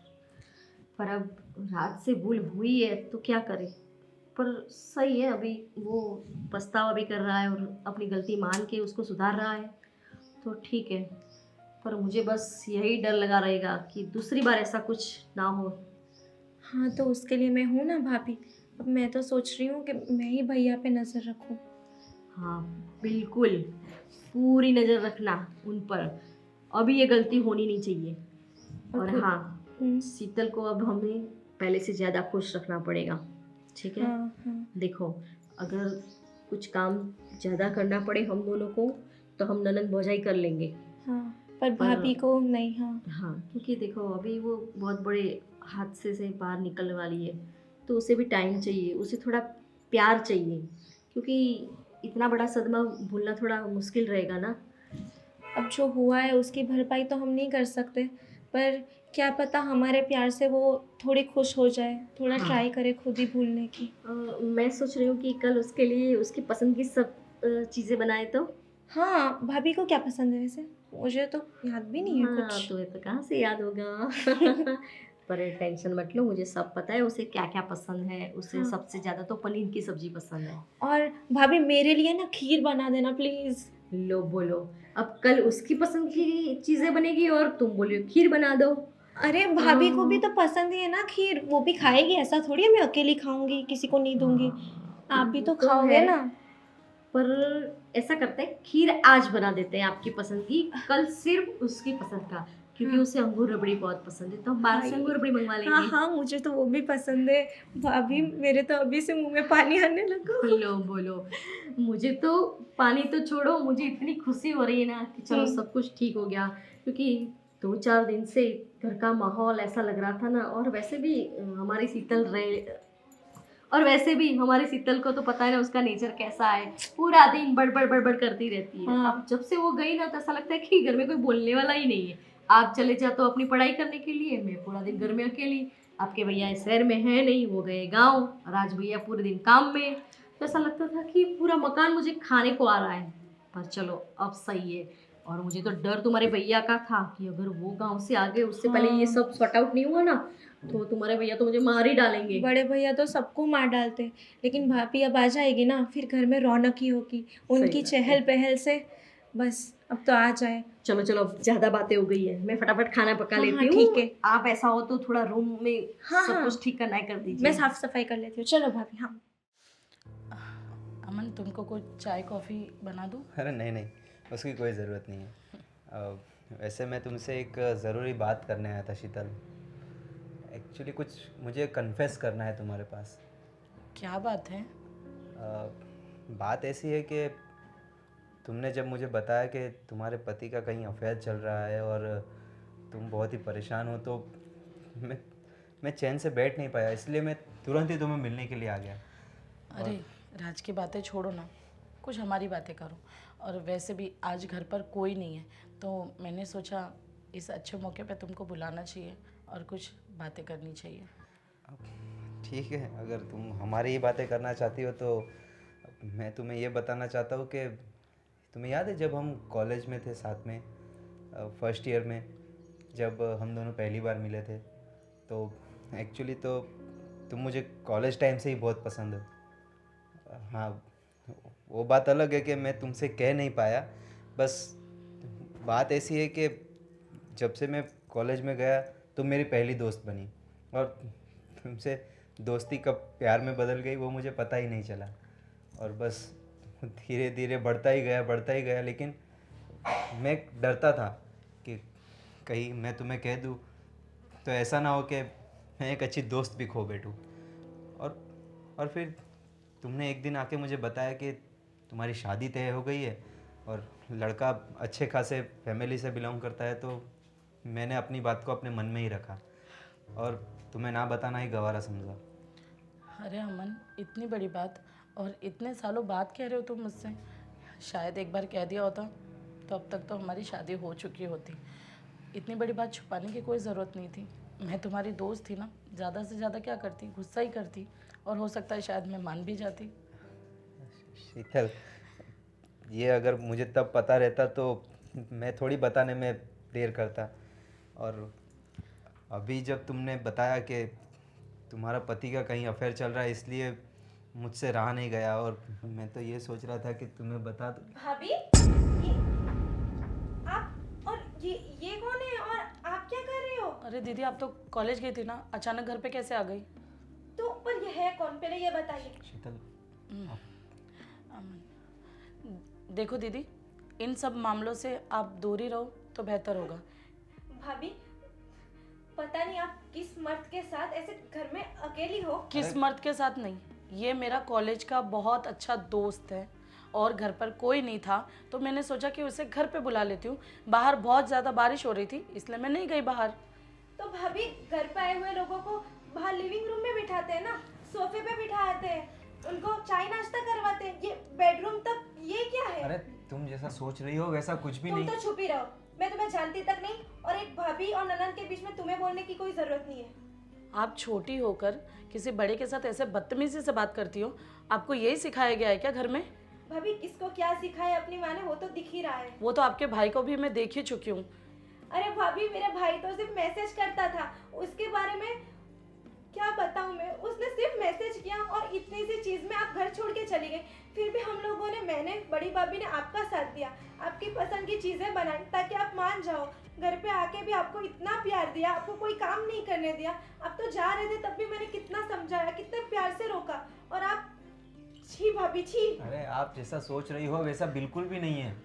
पर अब रात से भूल हुई है तो क्या करे। पर सही है, अभी वो पछतावा भी कर रहा है और अपनी गलती मान के उसको सुधार रहा है, तो ठीक है। पर मुझे बस यही डर लगा रहेगा कि दूसरी बार ऐसा कुछ ना हो। हाँ, तो उसके लिए मैं हूँ ना भाभी। अब मैं तो सोच रही हूँ कि मैं ही भैया पे नज़र रखूँ। हाँ, बिल्कुल, पूरी नज़र रखना उन पर। अभी ये गलती होनी नहीं चाहिए। और खुद- हाँ, हम्म, शीतल को अब हमें पहले से ज़्यादा खुश रखना पड़ेगा, ठीक है। हाँ हाँ देखो, अगर कुछ काम ज़्यादा करना पड़े हम दोनों को, तो हम ननद भौजाई कर लेंगे। हाँ, पर भाभी को नहीं। हाँ हाँ, क्योंकि देखो अभी वो बहुत बड़े हादसे से बाहर निकलने वाली है, तो उसे भी टाइम चाहिए, उसे थोड़ा प्यार चाहिए, क्योंकि इतना बड़ा सदमा भूलना थोड़ा मुश्किल रहेगा ना। अब जो हुआ है उसकी भरपाई तो हम नहीं कर सकते, पर क्या पता हमारे प्यार से वो थोड़ी खुश हो जाए, थोड़ा हाँ। ट्राई करे खुद ही भूलने की। मैं सोच रही हूँ कि कल उसके लिए उसकी पसंद की सब चीज़ें बनाए तो। हाँ, भाभी को क्या पसंद है वैसे? मुझे तो याद भी नहीं है हाँ, कुछ। तुम्हें तो कहाँ से याद होगा। पर टेंशन मत लो, मुझे सब पता है उसे क्या क्या पसंद है। उसे हाँ। सबसे ज़्यादा तो पनीर की सब्जी पसंद है। और भाभी मेरे लिए ना खीर बना देना प्लीज़। लो बोलो, अब कल उसकी पसंद की चीज़ें बनेगी और तुम बोलो खीर बना दो। अरे भाभी को भी तो पसंद ही है ना खीर, वो भी खाएगी। ऐसा थोड़ी है मैं अकेली खाऊंगी, किसी को नहीं दूंगी। आप भी वो तो खाओगे है, ना। पर ऐसा करते हैं, खीर आज बना देते हैं आपकी पसंद की, कल सिर्फ उसकी पसंद का, क्योंकि हाँ। उसे अंगूर रबड़ी बहुत पसंद है, तो हम बाहर से भाई, अंगूर रबड़ी मंगवा हाँ लेंगे। हाँ, मुझे तो वो भी पसंद है। भाभी मेरे तो अभी से मुंह में पानी आने लगा। लो बोलो, मुझे तो पानी तो छोड़ो, मुझे इतनी खुशी हो रही है ना कि चलो सब कुछ ठीक हो गया। क्योंकि 2-4 दिन से घर का माहौल ऐसा लग रहा था ना, और वैसे भी हमारी शीतल रहे, और वैसे भी हमारी शीतल को तो पता है ना उसका नेचर कैसा है, पूरा दिन बड़बड़ बड़बड़ करती रहती है। हाँ। अब जब से वो गई ना, तो ऐसा लगता है कि घर में कोई बोलने वाला ही नहीं है। आप चले जाओ तो अपनी पढ़ाई करने के लिए, मैं पूरा दिन घर में अकेली। आपके भैया इस शहर में है नहीं, वो गए गाँव, राज भैया पूरे दिन काम में। तो ऐसा लगता था कि पूरा मकान मुझे खाने को आ रहा है। पर चलो अब सही है। और मुझे तो डर तुम्हारे भैया का था कि अगर वो गाँव से आ गए, उससे पहले ये हाँ। सब सॉर्ट आउट नहीं हुआ ना, तो तुम्हारे भैया तो मुझे मार ही डालेंगे। बड़े भैया तो सबको मार डालते, लेकिन भाभी अब आ जाएगी ना, फिर घर में रौनक ही होगी उनकी बात है। चहल पहल से। बस अब तो आ जाए। चलो चलो, अब ज्यादा बातें हो गई है, मैं फटाफट खाना पका हाँ, लेती हाँ, हूँ। ठीक है। आप ऐसा हो तो थोड़ा रूम में हाँ, सब हाँ। कुछ ठीक करना है कर मैं दीजिए। साफ सफाई कर लेती हूँ। चलो भाभी। हाँ। अमन, तुमको कुछ चाय कॉफ़ी बना दूँ? अरे नहीं नहीं, उसकी कोई ज़रूरत नहीं है। वैसे मैं तुमसे एक ज़रूरी बात करने आया था शीतल। एक्चुअली कुछ मुझे कन्फेस करना है तुम्हारे पास। क्या बात है? बात ऐसी है कि तुमने जब मुझे बताया कि तुम्हारे पति का कहीं अफेयर चल रहा है और तुम बहुत ही परेशान हो, तो मैं चैन से बैठ नहीं पाया, इसलिए मैं तुरंत ही तुम्हें मिलने के लिए आ गया। अरे राज की बातें छोड़ो ना, कुछ हमारी बातें करो। और वैसे भी आज घर पर कोई नहीं है, तो मैंने सोचा इस अच्छे मौके पे तुमको बुलाना चाहिए और कुछ बातें करनी चाहिए। ठीक है, अगर तुम हमारी ही बातें करना चाहती हो तो मैं तुम्हें ये बताना चाहता हूँ कि तुम्हें याद है जब हम कॉलेज में थे साथ में, फर्स्ट ईयर में, जब हम दोनों पहली बार मिले थे, तो एक्चुअली तो तुम मुझे कॉलेज टाइम से ही बहुत पसंद हो। हाँ, वो बात अलग है कि मैं तुमसे कह नहीं पाया। बस बात ऐसी है कि जब से मैं कॉलेज में गया तुम मेरी पहली दोस्त बनी, और तुमसे दोस्ती कब प्यार में बदल गई वो मुझे पता ही नहीं चला। और बस धीरे धीरे बढ़ता ही गया, लेकिन मैं डरता था कि कहीं मैं तुम्हें कह दूँ तो ऐसा ना हो कि मैं एक अच्छी दोस्त भी खो बैठूँ। और फिर तुमने एक दिन आके मुझे बताया कि तुम्हारी शादी तय हो गई है और लड़का अच्छे खासे फैमिली से बिलोंग करता है, तो मैंने अपनी बात को अपने मन में ही रखा। और तुम्हें ना बताना ही गवारा समझा। अरे अमन, इतनी बड़ी बात और इतने सालों बाद कह रहे हो तुम मुझसे। शायद एक बार कह दिया होता तो अब तक तो हमारी शादी हो चुकी होती। इतनी बड़ी बात छुपाने की कोई ज़रूरत नहीं थी। मैं तुम्हारी दोस्त थी ना, ज़्यादा से ज़्यादा क्या करती, गुस्सा ही करती, और हो सकता है शायद मैं मान भी जाती। शीतल, ये अगर मुझे तब पता रहता तो मैं थोड़ी बताने में देर करता। और अभी जब तुमने बताया कि तुम्हारा पति का कहीं अफेयर चल रहा है, इसलिए मुझसे रहा नहीं गया, और मैं तो ये सोच रहा था कि तुम्हें बता दूं। भाभी, ये आप, और ये कौन है और आप क्या कर रहे हो? अरे दीदी, आप तो कॉलेज गई थी ना, अचानक घर पे कैसे आ गई? तो पर ये है कौन, पहले ये बताइए। शीतल, देखो दीदी, इन सब मामलों से आप दूर ही रहो तो बेहतर होगा। भाभी, पता नहीं आप किस मर्द के साथ ऐसे घर में अकेली हो। किस मर्द के साथ नहीं, ये मेरा कॉलेज का बहुत अच्छा दोस्त है और घर पर कोई नहीं था तो मैंने सोचा कि उसे घर पे बुला लेती हूँ। बाहर बहुत ज़्यादा बारिश हो रही थी इसलिए मैं नहीं गई बाहर। तो भाभी, घर पे आए हुए लोगों को बाहर लिविंग रूम में बिठाते हैं ना, सोफे पे बिठाते हैं, उनको चाय नाश्ता करवाते हैं, ये बेडरूम तक, ये क्या है? अरे तुम जैसा सोच रही हो वैसा कुछ भी तुम नहीं। तो छुपी रहो, मैं तुम्हें जानती तक नहीं, और एक भाभी और ननद के बीच में तुम्हें बोलने की कोई जरूरत नहीं है। आप छोटी होकर किसी बड़े के साथ ऐसे बदतमीजी से बात करती हो, आपको यही सिखाया गया है क्या घर में? भाभी, किसको क्या सिखाया अपनी माँ ने वो तो दिख ही रहा है। वो तो आपके भाई को भी मैं देख ही चुकी हूँ। अरे भाभी, मेरा भाई तो सिर्फ मैसेज करता था, उसके बारे में क्या बताऊं मैं। उसने सिर्फ मैसेज किया और इतनी सी चीज में आप घर छोड़ के चली गई। फिर भी हम लोगों ने, मैंने, बड़ी भाभी ने आपका साथ दिया, आपकी पसंद की चीजें बनाई ताकि आप मान जाओ। घर पे आके भी आपको इतना प्यार दिया, आपको कोई काम नहीं करने दिया। आप तो जा रहे थे तब भी मैंने कितना समझाया, कितने प्यार से रोका, और आप, छी भाभी छी। अरे आप जैसा सोच रही हो वैसा बिल्कुल भी नहीं है।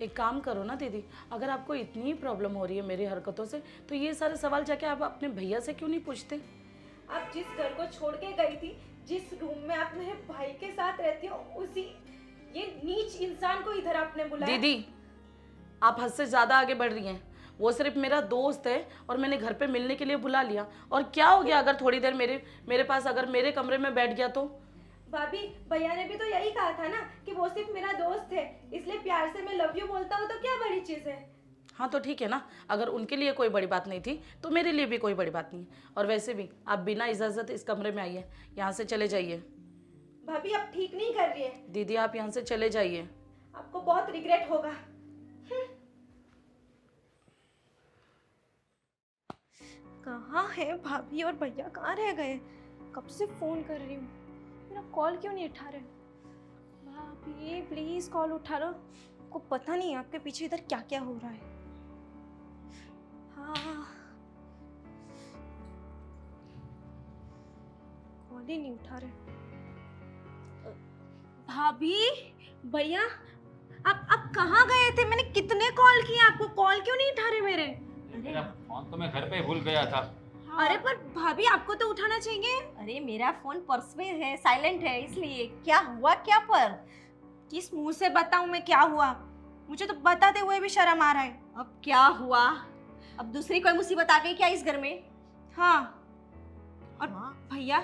एक काम करो ना दीदी, अगर आपको इतनी ही प्रॉब्लम हो रही है मेरी हरकतों से तो ये सारे सवाल जाके आप अपने भैया से क्यों नहीं पूछते? आप जिस घर को छोड़ के गई थी, जिस रूम में आप मेरे भाई के साथ रहती हो, उसी ये नीच इंसान को इधर आपने बुलाया। दीदी, आप हद से ज़्यादा आगे बढ़ रही हैं। वो सिर्फ मेरा दोस्त है और मैंने घर पे मिलने के लिए बुला लिया, और क्या हो गया अगर थोड़ी देर मेरे पास, अगर मेरे कमरे में बैठ गया तो? भाभी, भैया ने भी तो यही कहा था ना कि वो सिर्फ मेरा दोस्त है, इसलिए प्यार से मैं लव यू बोलता हूँ, तो क्या बड़ी चीज़ है। हाँ तो ठीक है ना, अगर उनके लिए कोई बड़ी बात नहीं थी तो मेरे लिए भी कोई बड़ी बात नहीं है। और वैसे भी आप बिना इजाज़त इस कमरे में आइए, यहाँ से चले जाइए। भाभी, अब ठीक नहीं कर रही है, दीदी आप यहाँ से चले जाइए। आपको बहुत रिग्रेट होगा। कहाँ है भाभी और भैया, कहाँ रह गए? कब से फोन कर रही हूँ, मेरा कॉल क्यों नहीं उठा रहे? भाभी प्लीज कॉल उठा लो, आपको पता नहीं है आपके पीछे इधर क्या क्या हो रहा है। हाँ, कॉल ही नहीं उठा रहे। भाभी, भैया, आप कहाँ गए थे? मैंने कितने कॉल किए आपको, कॉल क्यों नहीं उठा रहे मेरे? मेरा फोन तो मैं घर पे भूल गया था। अरे पर भाभी, आपको तो उठाना चाहिए। अरे मेरा फोन पर्स में है, साइलेंट है, इसलिए। क्या हुआ क्या पर? किस मुंह से बताऊं मैं क्या हुआ? मुझे तो बताते हुए भी शर्म आ रहा है। अब क्या हुआ? अब दूसरी कोई मुसीबत आ गई क्या इस घर में? हाँ, और भैया,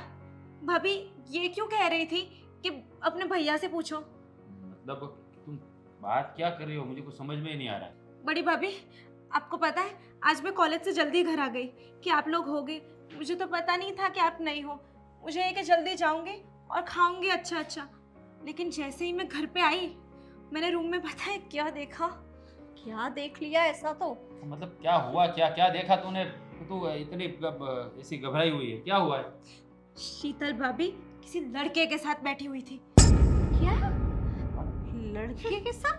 भाभी ये क्यों कह रही थी कि अपने भैया से पूछो? मतलब तुम बात क्या कर रही हो, मुझे कुछ समझ में ही नहीं आ रहा है। बड़ी भाभी, आपको पता है आज मैं कॉलेज से जल्दी घर आ गई कि आप लोग हो गए। मुझे तो पता नहीं था कि आप नहीं हो। मुझे ये कि जल्दी जाऊंगी और खाऊंगी अच्छा अच्छा, लेकिन जैसे ही मैं घर पे आई, मैंने रूम में पता है क्या देखा? क्या देख लिया ऐसा तो? मतलब क्या हुआ, क्या क्या देखा तूने? तू इतनी ऐसी घबराई हुई है, क्या हुआ है? शीतल भाभी किसी लड़के के साथ बैठी हुई थी। क्या? लड़के के साथ?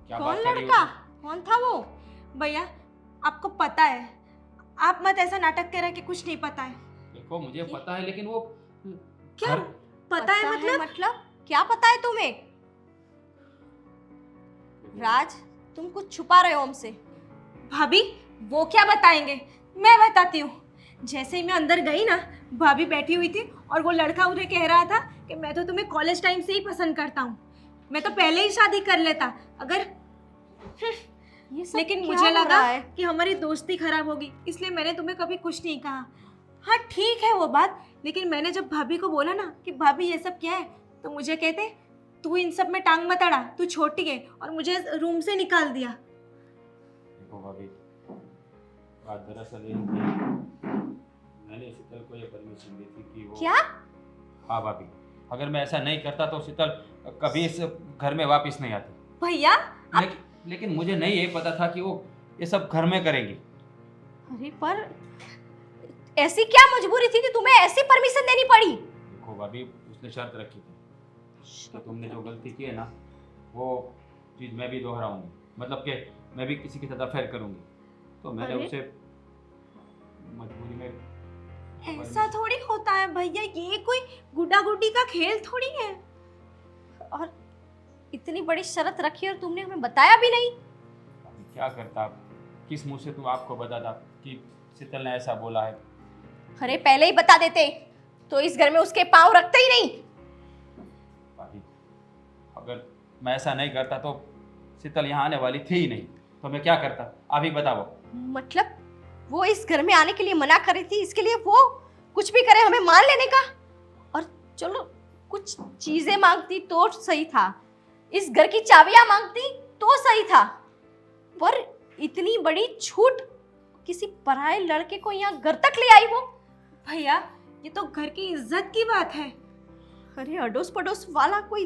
क्या कौन बात कर रही हो लड़का? तुम? कौन था वो? भैया, आपको पता है, आप मत ऐसा नाटक करें कि कुछ नहीं पता है। देखो मुझे पता है, लेकिन वो क्या घर- पता है? मतलब क्या पता है तुम्हें? राज, तुम कुछ छुपा रहे हो हमसे। भाभी, वो क्या बताएंगे, मैं बताती हूँ। जैसे ही मैं अंदर गई ना, भाभी बैठी हुई थी और वो लड़का उन्हें कह रहा था कि मैं तो तुम्हें कॉलेज टाइम से ही पसंद करता हूँ, मैं तो पहले ही शादी कर लेता अगर। ये सब लेकिन क्या मुझे हो लगा रहा है? कि हमारी दोस्ती खराब होगी, इसलिए मैंने तुम्हें कभी कुछ नहीं कहा। हाँ ठीक है वो बात, लेकिन मैंने जब भाभी को बोला ना कि भाभी ये सब क्या है, तो मुझे कहते तू इन सब में टांग मत अड़ा, तू छोटी है, और मुझे रूम से निकाल दिया। देखो भाभी, बात दरअसल ये थी, मैंने शीतल को ये परमिशन दी थी कि वो क्या? हाँ भाभी, अगर मैं ऐसा नहीं करता तो शीतल कभी इस घर में वापस नहीं आती। भैया लेकिन मुझे नहीं ये पता था कि वो ये सब घर में करेंगी। अरे पर ऐसी क्या मजबूरी थी कि तुम्हें ऐसी परमिशन देनी पड़ी? देखो भाभी, उसने शर्त रखी थी कि तुमने जो गलती की है ना, वो चीज़ मैं भी दोहराऊंगी, मतलब कि मैं भी किसी के साथ अफेयर करूंगी। तो मैंने अरे? उसे मजबूरी में ऐसा थोड़ी होता है भैया, ये कोई गुड्डा गुड्डी का खेल थोड़ी है। और इतनी बड़ी शर्त रखी और तुमने हमें बताया भी नहीं। अभी क्या करता, किस मुंह से तुम आपको बताता कि शीतल ने ऐसा बोला है। अरे पहले ही बता देते तो इस घर में उसके पाँव रखते ही नहीं। भाभी, अगर मैं ऐसा नहीं करता तो शीतल यहाँ आने वाली थी ही नहीं, तो मैं क्या करता अभी बताओ। मतलब वो इस घर में आने के लिए मना कर रही थी, इसके लिए वो कुछ भी करे हमें मान लेने का? और चलो कुछ चीजें मांगती तो सही था, इस घर की चाबियां मांगती तो सही था, पर इतनी बड़ी छूट किसी पराये लड़के को यहाँ घर तक ले आई वो। भैया ये तो घर की इज्जत की बात है। अरे अड़ोस पड़ोस वाला कोई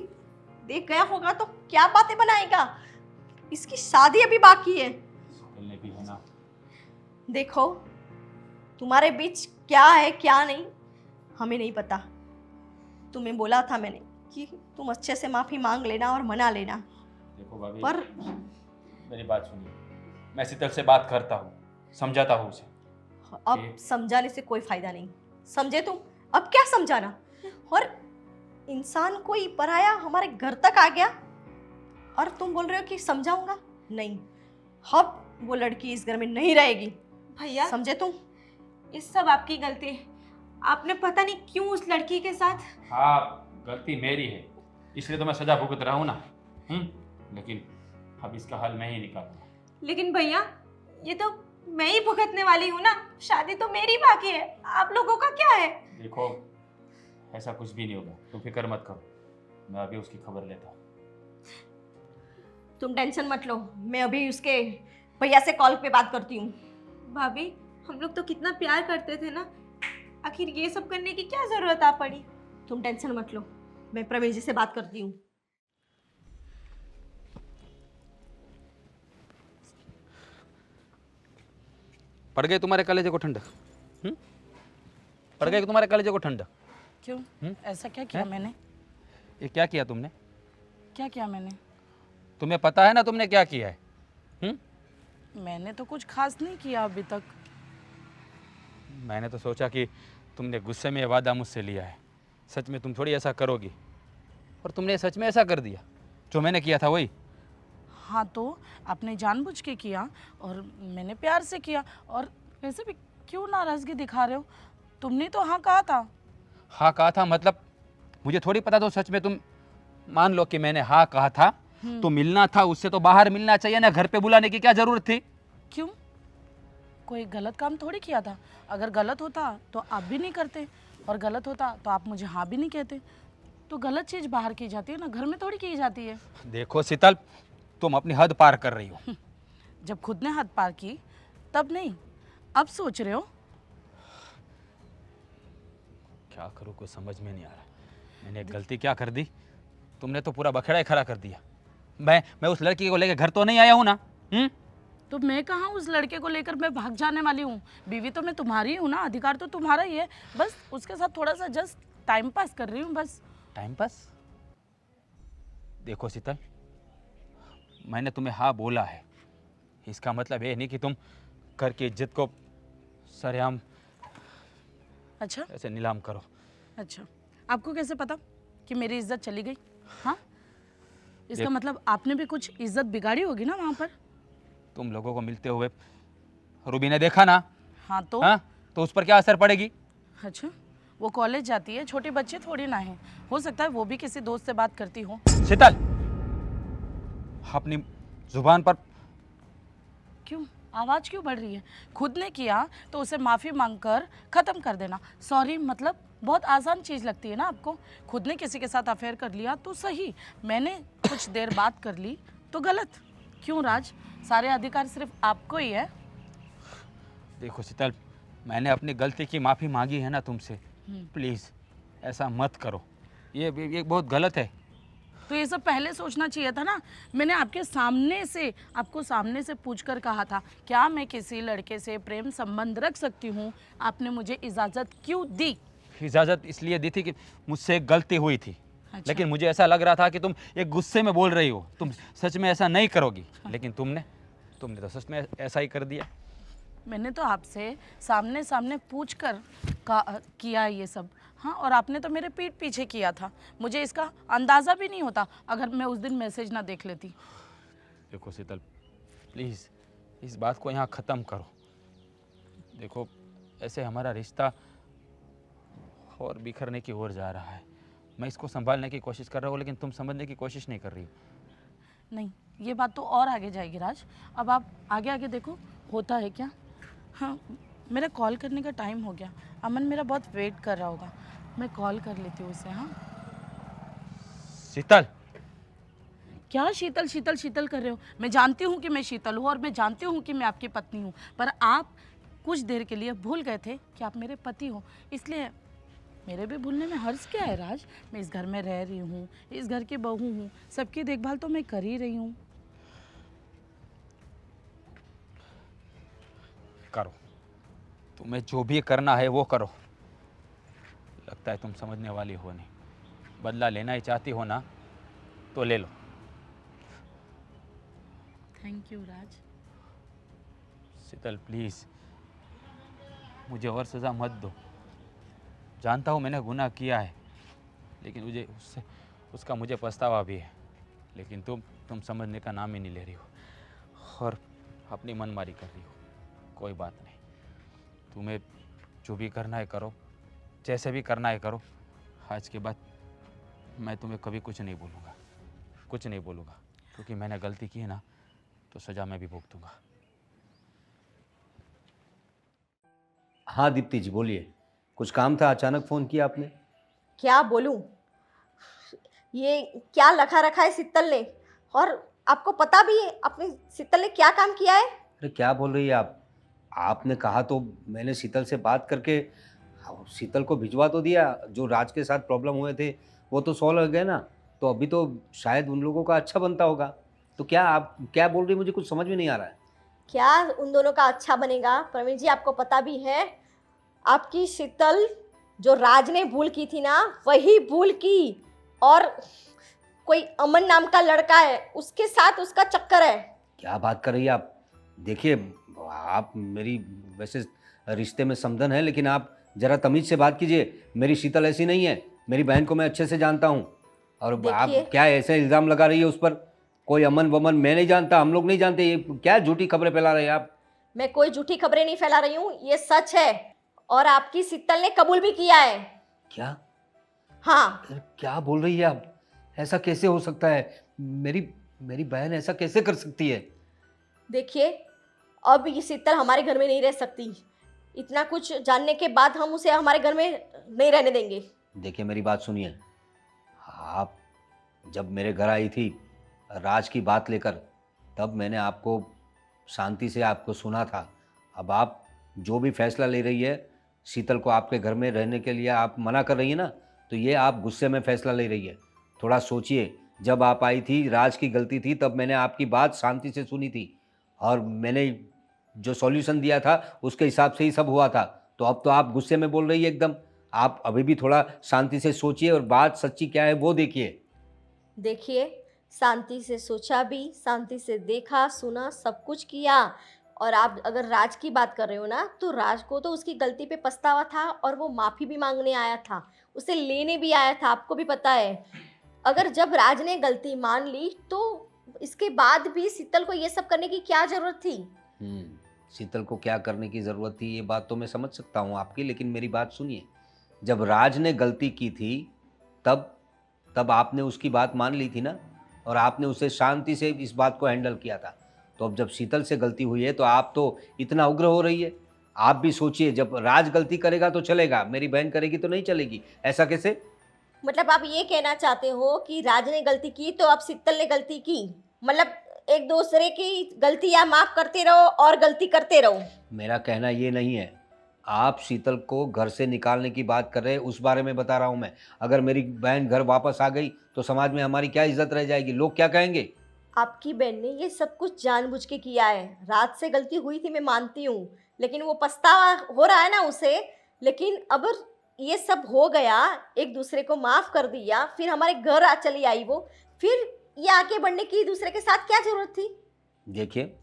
देख गया होगा तो क्या बातें बनाएगा, इसकी शादी अभी बाकी है। शीतल ने भी है ना। देखो तुम्हारे बीच क्या है क्या नहीं हमें नहीं पता, तुम्हें बोला था मैंने कि तुम अच्छे से माफी मांग लेना और मना लेना, देखो भाभी, पर मेरी बात सुनिए, मैं शीतल से बात करता हूँ, समझाता हूँ उसे। अब समझाने से कोई फायदा नहीं, समझे तुम? अब क्या समझाना? और इंसान कोई पराया हमारे घर तक आ गया और तुम बोल रहे हो कि समझाऊंगा? नहीं, अब वो लड़की इस घर में नहीं रहेगी, भैया समझे तुम? ये सब आपकी गलती है, आपने पता नहीं क्यों उस लड़की के साथ। हाँ, गलती मेरी है, इसलिए तो मैं सजा भुगत रहा हूँ ना। लेकिन अब इसका हल मैं ही निकालूंगा। लेकिन भैया ये तो मैं ही भुगतने वाली हूँ ना, शादी तो मेरी बाकी है, आप लोगों का क्या है? देखो, ऐसा कुछ भी नहीं होगा, तुम फिक्र मत करो, मैं अभी उसकी खबर लेता हूँ। तुम टेंशन मत लो, मैं अभी उसके भैया से कॉल पे बात करती हूँ। भाभी हम लोग तो कितना प्यार करते थे ना, आखिर ये सब करने की क्या जरूरत आ पड़ी? तुम टेंशन मत लो, मैं प्रवीण जी से बात करती हूँ। पड़ गए तुम्हारे कलेजे को ठंडक? पड़ गए तुम्हारे कलेजे को ठंडक? क्यों? ऐसा क्या किया मैंने? ये क्या किया तुमने? क्या किया मैंने? तुम्हें पता है ना तुमने क्या किया है? मैंने तो कुछ खास नहीं किया अभी तक। मैंने तो सोचा कि तुमने गुस्से में ये वादा मुझसे लिया है, सच में तुम थोड़ी ऐसा करोगी, और तुमने सच में ऐसा कर दिया। जो मैंने किया था वही। हाँ तो आपने जानबूझ के किया और मैंने प्यार से किया, और वैसे भी क्यों नाराज़गी दिखा रहे हो? तुमने तो हाँ कहा था। हाँ कहा था मतलब मुझे थोड़ी पता था सच में तुम मान लो कि मैंने हाँ कहा था तो मिलना था, उससे तो बाहर मिलना चाहिए ना, घर पे बुलाने की क्या जरूरत थी? क्यों? कोई गलत काम थोड़ी किया था। अगर गलत होता तो आप भी नहीं करते, और गलत होता तो आप मुझे हाँ भी नहीं कहते। तो गलत चीज़ बाहर की जाती है ना, घर में थोड़ी की जाती है। देखो शीतल, तुम अपनी हद पार कर रही हो। जब खुद ने हद पार की तब नहीं, अब सोच रहे हो। क्या करूँ कुछ समझ में नहीं आ रहा। मैंने गलती क्या कर दी? तुमने तो पूरा बखेड़ा ही खड़ा कर दिया। मैं उस लड़की को लेकर घर तो नहीं आया हूँ ना। तो मैं कहाँ उस लड़के को लेकर मैं भाग जाने वाली हूँ? बीवी तो मैं तुम्हारी हूँ ना, अधिकार तो तुम्हारा ही है। बस उसके साथ थोड़ा सा जस्ट टाइम पास कर रही हूँ बस। Time pass? देखो शीतल, मैंने तुम्हें हाँ बोला है, इसका मतलब ये नहीं कि तुम घर की इज्जत को सरेआम अच्छा ऐसे नीलाम करो। अच्छा, आपको कैसे पता कि मेरी इज्जत चली गई? हाँ, इसका देख- मतलब आपने भी कुछ इज्जत बिगाड़ी होगी ना वहाँ पर। तुम लोगों को मिलते हुए रूबी ने देखा ना, हाँ तो हाँ, तो उस पर क्या असर पड़ेगी? अच्छा, वो कॉलेज जाती है, छोटे बच्चे थोड़ी ना है, हो सकता है वो भी किसी दोस्त से बात करती हो। शीतल, अपनी जुबान पर क्यों? आवाज़ क्यों बढ़ रही है? खुद ने किया तो उसे माफ़ी मांगकर ख़त्म कर देना। सॉरी मतलब बहुत आसान चीज़ लगती है ना आपको? खुद ने किसी के साथ अफेयर कर लिया तो सही, मैंने कुछ देर बात कर ली तो गलत। क्यों राज, सारे अधिकार सिर्फ आपको ही है? देखो शीतल, मैंने अपनी गलती की माफ़ी मांगी है ना तुमसे, प्लीज़ ऐसा मत करो। ये बहुत गलत है। तो ये सब पहले सोचना चाहिए था ना। मैंने आपको सामने से पूछकर कहा था क्या मैं किसी लड़के से प्रेम संबंध रख सकती हूँ, आपने मुझे इजाज़त क्यों दी? इजाज़त इसलिए दी थी कि मुझसे एक गलती हुई थी। अच्छा। लेकिन मुझे ऐसा लग रहा था कि तुम एक गुस्से में बोल रही हो, तुम सच में ऐसा नहीं करोगी। लेकिन तुमने तो सच में ऐसा ही कर दिया। मैंने तो आपसे सामने सामने पूछ कर किया ये सब। हाँ, और आपने तो मेरे पीठ पीछे किया था। मुझे इसका अंदाज़ा भी नहीं होता अगर मैं उस दिन मैसेज ना देख लेती। देखो शीतल, प्लीज़ इस बात को यहाँ ख़त्म करो। देखो ऐसे हमारा रिश्ता और बिखरने की ओर जा रहा है। मैं इसको संभालने की कोशिश कर रहा हूँ, लेकिन तुम समझने की कोशिश नहीं कर रही हो। नहीं, ये बात तो और आगे जाएगी राज। अब आप आगे आगे देखो होता है क्या। हाँ, मेरा कॉल करने का टाइम हो गया। अमन मेरा बहुत वेट कर रहा होगा, मैं कॉल कर लेती हूँ उसे। हाँ, शीतल, क्या शीतल शीतल शीतल कर रहे हो? मैं जानती हूँ कि मैं शीतल हूँ और मैं जानती हूँ कि मैं आपकी पत्नी हूँ, पर आप कुछ देर के लिए भूल गए थे कि आप मेरे पति हो। इसलिए मेरे भी भूलने में हर्ज क्या है राज? मैं इस घर में रह रही हूँ, इस घर की बहू हूँ, सबकी देखभाल तो मैं कर ही रही हूँ। करो, तुम्हें जो भी करना है वो करो। लगता है तुम समझने वाली हो नहीं। बदला लेना ही चाहती हो ना, तो ले लो। Thank you Raj. Sheetal please, मुझे और सज़ा मत दो। जानता हूँ मैंने गुनाह किया है, लेकिन उसका मुझे पछतावा भी है। लेकिन तुम समझने का नाम ही नहीं ले रही हो और अपनी मनमारी कर रही हो। कोई बात नहीं, तुम्हें जो भी करना है करो, जैसे भी करना है करो। आज के बाद मैं तुम्हें कभी कुछ नहीं बोलूँगा, क्योंकि मैंने गलती की है ना, तो सज़ा मैं भी भुगतूंगा। हाँ दीप्ति जी बोलिए, कुछ काम था, अचानक फ़ोन किया आपने? क्या बोलूं, ये क्या लखा रखा है शीतल ने, और आपको पता भी है अपने शीतल ने क्या काम किया है? अरे क्या बोल रही है आप? आपने कहा तो मैंने शीतल से बात करके शीतल को भिजवा तो दिया। जो राज के साथ प्रॉब्लम हुए थे वो तो सॉल्व हो गए ना, तो अभी तो शायद उन लोगों का अच्छा बनता होगा। तो क्या आप क्या बोल रही, मुझे कुछ समझ में नहीं आ रहा है। क्या उन दोनों का अच्छा बनेगा प्रवीण जी? आपको पता भी है आपकी शीतल जो राज ने भूल की थी ना, वही भूल की, और कोई अमन नाम का लड़का है उसके साथ उसका चक्कर है। क्या बात कर रही है आप? देखिए, आप मेरी वैसे रिश्ते में समधन है, लेकिन आप ज़रा तमीज़ से बात कीजिए। मेरी शीतल ऐसी नहीं है, मेरी बहन को मैं अच्छे से जानता हूँ। और आप देखिए, क्या ऐसे इल्ज़ाम लगा रही है उस पर? कोई अमन वमन मैं नहीं जानता, हम लोग नहीं जानते। ये क्या झूठी खबरें फैला रहे हैं आप? मैं कोई झूठी खबरें नहीं फैला रही हूँ, ये सच है, और आपकी शीतल ने कबूल भी किया है। क्या? हाँ, अरे क्या बोल रही है आप? ऐसा कैसे हो सकता है? मेरी बहन ऐसा कैसे कर सकती है? देखिए, अब ये शीतल हमारे घर में नहीं रह सकती। इतना कुछ जानने के बाद हम उसे हमारे घर में नहीं रहने देंगे। देखिए मेरी बात सुनिए, आप जब मेरे घर आई थी राज की बात लेकर, तब मैंने आपको शांति से आपको सुना था। अब आप जो भी फैसला ले रही है, शीतल को आपके घर में रहने के लिए आप मना कर रही है ना, तो ये आप गुस्से में फैसला ले रही है। थोड़ा सोचिए, जब आप आई थी राज की गलती थी, तब मैंने आपकी बात शांति से सुनी थी और मैंने जो सॉल्यूशन दिया था उसके हिसाब से ही सब हुआ था। तो अब तो आप गुस्से में बोल रही है एकदम। आप अभी भी थोड़ा शांति से सोचिए और बात सच्ची क्या है वो देखिए। देखिए, शांति से सोचा भी, शांति से देखा सुना, सब कुछ किया। और आप अगर राज की बात कर रहे हो ना, तो राज को तो उसकी गलती पे पछतावा था और वो माफ़ी भी मांगने आया था, उसे लेने भी आया था, आपको भी पता है। अगर जब राज ने गलती मान ली तो इसके बाद भी शीतल को ये सब करने की क्या ज़रूरत थी? शीतल को क्या करने की ज़रूरत थी ये बात तो मैं समझ सकता हूँ आपकी, लेकिन मेरी बात सुनिए। जब राज ने गलती की थी तब आपने उसकी बात मान ली थी ना, और आपने उसे शांति से इस बात को हैंडल किया था। तो अब जब शीतल से गलती हुई है तो आप तो इतना उग्र हो रही है। आप भी सोचिए, जब राज गलती करेगा तो चलेगा, मेरी बहन करेगी तो नहीं चलेगी। ऐसा कैसे? मतलब आप ये कहना चाहते हो कि राज ने गलती की तो अब शीतल ने गलती की, मतलब एक दूसरे की गलतियां माफ करते रहो और गलती करते रहो। मेरा कहना ये नहीं है। आप शीतल को घर से निकालने की बात कर रहे हैं, उस बारे में बता रहा हूँ मैं। अगर मेरी बहन घर वापस आ गई तो समाज में हमारी क्या इज्जत रह जाएगी? लोग क्या कहेंगे? आपकी बहन ने ये सब कुछ जानबूझ के किया है। रात से गलती हुई थी, मैं मानती हूँ, लेकिन वो पछतावा हो रहा है ना उसे। लेकिन अब ये सब हो गया, एक दूसरे को माफ कर दिया, फिर हमारे घर आ चली आई वो, फिर ये आगे बढ़ने की दूसरे के साथ क्या जरूरत थी? देखिए,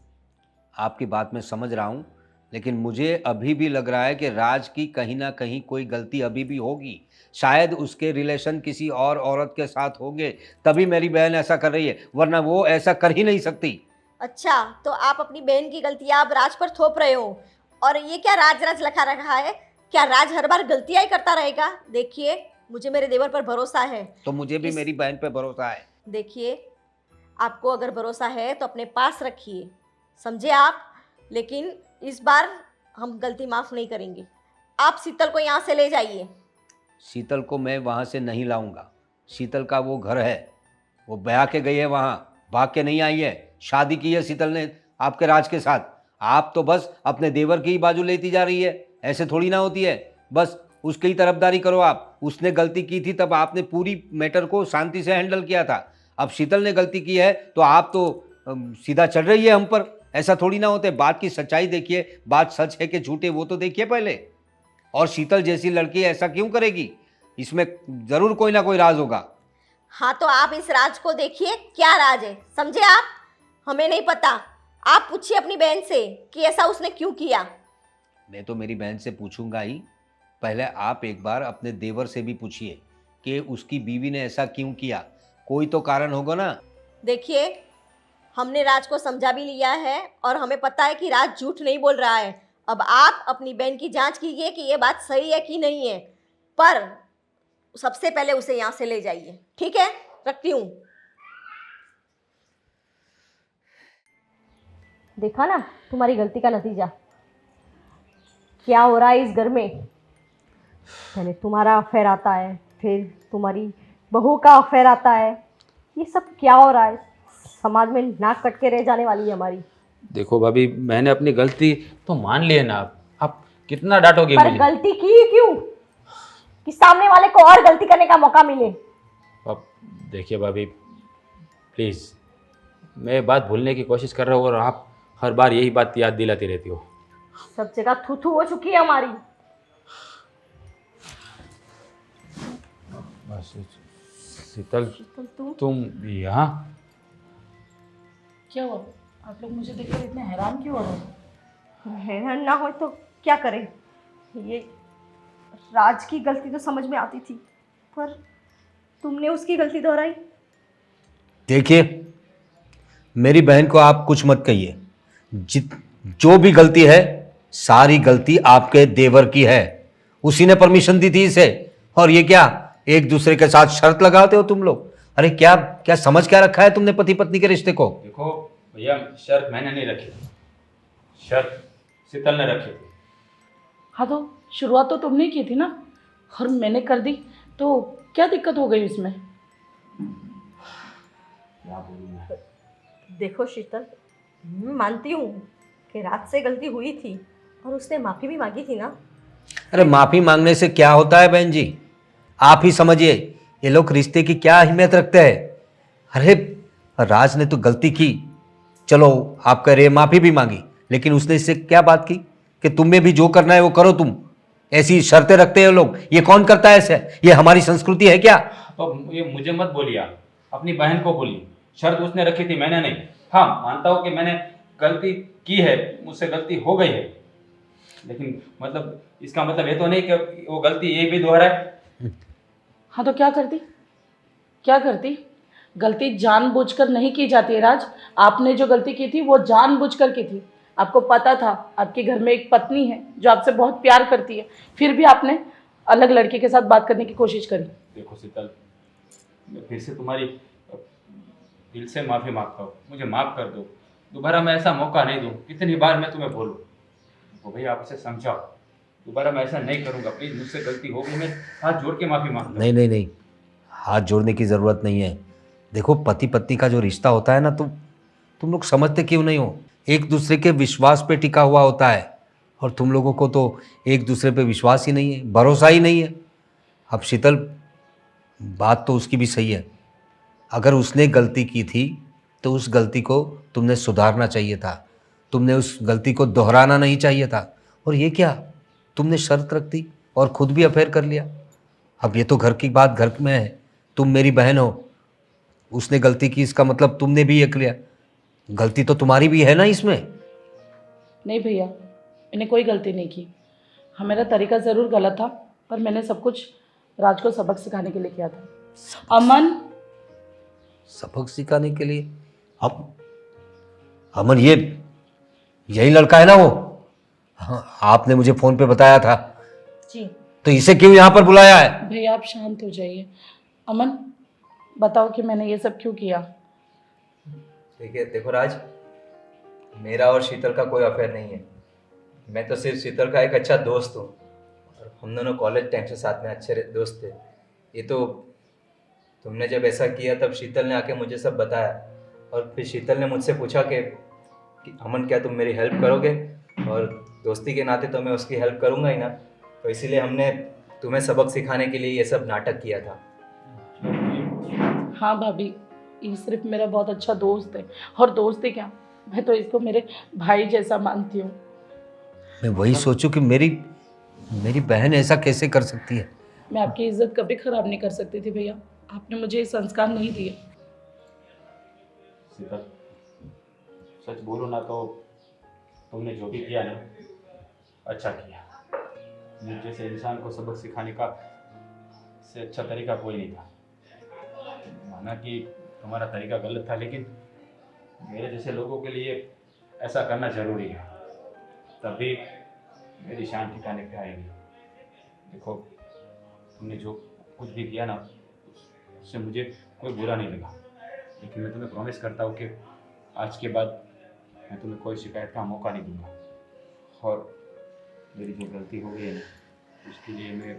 आपकी बात मैं समझ रहा हूँ, लेकिन मुझे अभी भी लग रहा है कि राज की कहीं ना कहीं कोई गलती अभी भी होगी। शायद उसके रिलेशन किसी और औरत के साथ होंगे, तभी मेरी बहन ऐसा कर रही है, वरना वो ऐसा कर ही नहीं सकती। अच्छा, तो आप अपनी बहन की गलतियां आप राज पर थोप रहे हो, और ये क्या राज राज लिखा रखा है? क्या राज हर बार गलतियां ही करता रहेगा? देखिए, मुझे मेरे देवर पर भरोसा है। तो मुझे भी इस- मेरी बहन पे भरोसा है। देखिए, आपको अगर भरोसा है तो अपने पास रखिए, समझे आप? लेकिन इस बार हम गलती माफ नहीं करेंगे। आप शीतल को यहाँ से ले जाइए। शीतल को मैं वहाँ से नहीं लाऊंगा। शीतल का वो घर है, वो ब्याह के गई है वहाँ, भाग के नहीं आई है। शादी की है शीतल ने आपके राज के साथ। आप तो बस अपने देवर की ही बाजू लेती जा रही है, ऐसे थोड़ी ना होती है। बस उसकी ही तरफदारी करो आप। उसने गलती की थी तब आपने पूरी मैटर को शांति से हैंडल किया था। अब शीतल ने गलती की है तो आप तो सीधा चढ़ रही है हम पर। ऐसा थोड़ी ना होते। बात की सच्चाई देखिए, बात सच है कि झूठे वो तो देखिए पहले। और शीतल जैसी लड़की ऐसा क्यों करेगी? इसमें ज़रूर कोई ना कोई राज होगा। हाँ, तो आप इस राज को देखिए, क्या राज है, समझे आप? हमें नहीं पता। आप पूछिए अपनी बहन से कि ऐसा उसने क्यों किया। मैं तो मेरी बहन से पूछूंगा ही। पहले आप एक बार अपने देवर से भी पूछिए कि उसकी बीवी ने ऐसा क्यों किया। कोई तो कारण होगा ना। देखिए, हमने राज को समझा भी लिया है और हमें पता है कि राज झूठ नहीं बोल रहा है। अब आप अपनी बहन की जांच कीजिए कि ये बात सही है कि नहीं है, पर सबसे पहले उसे यहाँ से ले जाइए, ठीक है? रखती हूँ। देखा ना तुम्हारी गलती का नतीजा क्या हो रहा है इस घर में। पहले तुम्हारा अफेयर आता है, फिर तुम्हारी बहू का अफेयर आता है। ये सब क्या हो रहा है? समाज में नाक कट के रह जाने वाली है हमारी। देखो भाभी, मैंने अपनी गलती तो मान ली है ना। आप कितना डांटोगे पर मुझे? गलती की क्यों कि सामने वाले को और गलती करने का मौका मिले? अब देखिए भाभी, प्लीज़, मैं बात भूलने की कोशिश कर रहा हूँ और आप हर बार यही बात याद दिलाती रहती हो। सब जगह थू थू हो चुकी है हमारी। बस शीतल, तुम तुम यहाँ? क्या हुआ? आप लोग मुझे देखकर इतने हैरान क्यों हो रहे हो? हैरान ना हो तो क्या करें? ये राज की गलती तो समझ में आती थी, पर तुमने उसकी गलती दोहराई। देखिए, मेरी बहन को आप कुछ मत कहिए। जो भी गलती है, सारी गलती आपके देवर की है। उसी ने परमिशन दी थी इसे। और ये क्या, एक दूसरे के साथ शर्त लगाते हो तुम लोग? अरे क्या क्या समझ क्या रखा है तुमने पति पत्नी के रिश्ते को? देखो भैया, शर्त मैंने नहीं रखी थी, शर्त शीतल ने रखी थी। हाँ, तो शुरुआत तो तुमने की थी ना, और मैंने कर दी, तो क्या दिक्कत हो गई इसमें? क्या बोलूं मैं? देखो शीतल, मैं मानती हूँ कि रात से गलती हुई थी और उसने माफ़ी भी मांगी थी ना। अरे माफी मांगने से क्या होता है बहन जी? आप ही समझिए, ये लोग रिश्ते की क्या अहमियत रखते हैं। अरे राज ने तो गलती की, चलो आप कह रहे माफी भी मांगी, लेकिन उसने इससे क्या बात की कि तुम्हें भी जो करना है वो करो तुम? ऐसी शर्तें रखते हैं लोग। ये कौन करता है ऐसे? ये हमारी संस्कृति है क्या? अब ये मुझे मत बोलिए, आप अपनी बहन को बोलिए। शर्त उसने रखी थी, मैंने नहीं। हाँ, मानता हूँ कि मैंने गलती की है, मुझसे गलती हो गई है, लेकिन मतलब इसका मतलब ये तो नहीं कि वो गलती ये भी दोहराए। हाँ, तो क्या करती? क्या करती? गलती जानबूझकर नहीं की जाती है राज। आपने जो गलती की थी वो जानबूझकर की थी। आपको पता था आपके घर में एक पत्नी है जो आपसे बहुत प्यार करती है, फिर भी आपने अलग लड़के के साथ बात करने की कोशिश करी। देखो शीतल, मैं फिर से तुम्हारी दिल से माफ़ी मांगता हूँ, मुझे माफ़ कर दो। दोबारा मैं ऐसा मौका नहीं दूँ। कितनी बार मैं तुम्हें बोलूँ? तो भैया आप इसे समझाओ, दोबारा मैं ऐसा नहीं करूँगा। प्लीज़, मुझसे गलती हो गई, मैं हाथ जोड़ के माफ़ी मांगता हूँ। नहीं नहीं नहीं, हाथ जोड़ने की ज़रूरत नहीं है। देखो, पति पत्नी का जो रिश्ता होता है ना, तुम लोग समझते क्यों नहीं हो? एक दूसरे के विश्वास पे टिका हुआ होता है, और तुम लोगों को तो एक दूसरे पे विश्वास ही नहीं है, भरोसा ही नहीं है। अब शीतल, बात तो उसकी भी सही है। अगर उसने गलती की थी तो उस गलती को तुमने सुधारना चाहिए था, तुमने उस गलती को दोहराना नहीं चाहिए था। और ये क्या, तुमने शर्त रख दी और खुद भी अफेयर कर लिया। अब ये तो घर की बात घर में है। तुम मेरी बहन हो, उसने गलती की इसका मतलब तुमने भी ये किया। गलती तो तुम्हारी भी है ना इसमें। नहीं भैया, मैंने कोई गलती नहीं की। हाँ, मेरा तरीका ज़रूर गलत था, पर मैंने सब कुछ राज को सबक सिखाने के लिए किया था। अमन, सबक सिखाने के लिए? अब अमन, ये यही लड़का है ना वो? हाँ, आपने मुझे फ़ोन पे बताया था। जी। तो इसे क्यों यहाँ पर बुलाया है? भैया आप शांत हो जाइए। अमन, बताओ कि मैंने ये सब क्यों किया? देखिए, देखो राज, मेरा और शीतल का कोई अफेयर नहीं है। मैं तो सिर्फ शीतल का एक अच्छा दोस्त हूँ, और हम दोनों कॉलेज टाइम से साथ में अच्छे दोस्त थे। ये तो तुमने जब ऐसा किया तब शीतल ने आके मुझे सब बताया, और फिर शीतल ने मुझसे पूछा कि अमन, क्या तुम मेरी हेल्प करोगे? और दोस्ती के नाते तो मैं उसकी हेल्प करूँगा ही ना। तो इसीलिए हमने तुम्हें सबक सिखाने के लिए ये सब नाटक किया था। हाँ भाभी, ये सिर्फ मेरा बहुत अच्छा दोस्त है, और दोस्त ही क्या, मैं तो इसको मेरे भाई जैसा मानती हूँ। मैं वही सोचूं कि मेरी बहन ऐसा कैसे कर सकती है। मैं आपकी इज्जत कभी खराब नहीं कर सकती थी भैया, आपने मुझे ये संस्कार नहीं दिए। शीतल, सच बोलो ना तो तुमने जो भी किया ना, अच्छा किया। मुझ जैसे इंसान को सबक सिखाने का इससे अच्छा तरीका कोई नहीं था। माना कि तुम्हारा तरीका गलत था, लेकिन मेरे जैसे लोगों के लिए ऐसा करना ज़रूरी है, तभी मेरी शान ठिकाने पे आएगी। देखो, तुमने जो कुछ भी किया ना, उससे मुझे कोई बुरा नहीं लगा, लेकिन मैं तुम्हें प्रॉमिस करता हूँ कि आज के बाद मैं तुम्हें कोई शिकायत का मौका नहीं दूंगा। और मेरी जो गलती हो गई है ना, उसके लिए मैं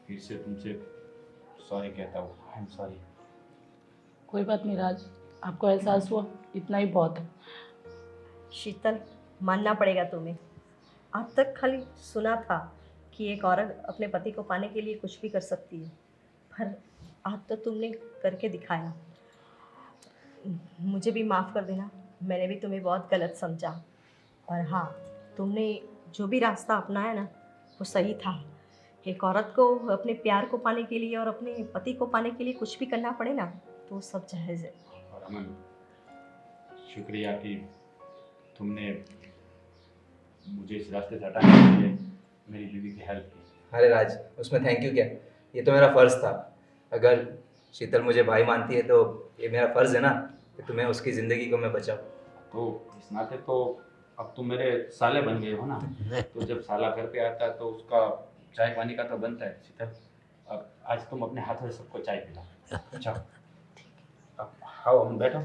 फिर से तुमसे सॉरी कहता हूँ। I am sorry. कोई बात नहीं राज, आपको एहसास हुआ, इतना ही बहुत है। शीतल, मानना पड़ेगा तुम्हें। आज तक खाली सुना था कि एक औरत अपने पति को पाने के लिए कुछ भी कर सकती है, पर आज तो तुमने करके दिखाया। मुझे भी माफ़ कर देना, मैंने भी तुम्हें बहुत गलत समझा। और हाँ, तुमने जो भी रास्ता अपनाया ना, वो सही था। एक औरत को अपने प्यार को पाने के लिए और अपने पति को पाने के लिए कुछ भी करना पड़े ना, तो सब जायज़ है। और अमन, शुक्रिया कि तुमने मुझे इस रास्ते से हटाने के लिए मेरी बीवी की हेल्प की। अरे राज, उसमें थैंक यू क्या, ये तो मेरा फ़र्ज़ था। अगर शीतल मुझे भाई मानती है तो ये मेरा फ़र्ज़ है ना कि तुम्हें उसकी ज़िंदगी को मैं बचाऊँ। तो इस नाते तो अब तुम मेरे साले बन गए हो ना। तो जब साला घर पे आता है तो उसका चाय पानी का तो बनता है। शीतल, अब आज तुम अपने हाथों से सबको चाय पिलाओ। अच्छा, अब आओ, हम बैठो।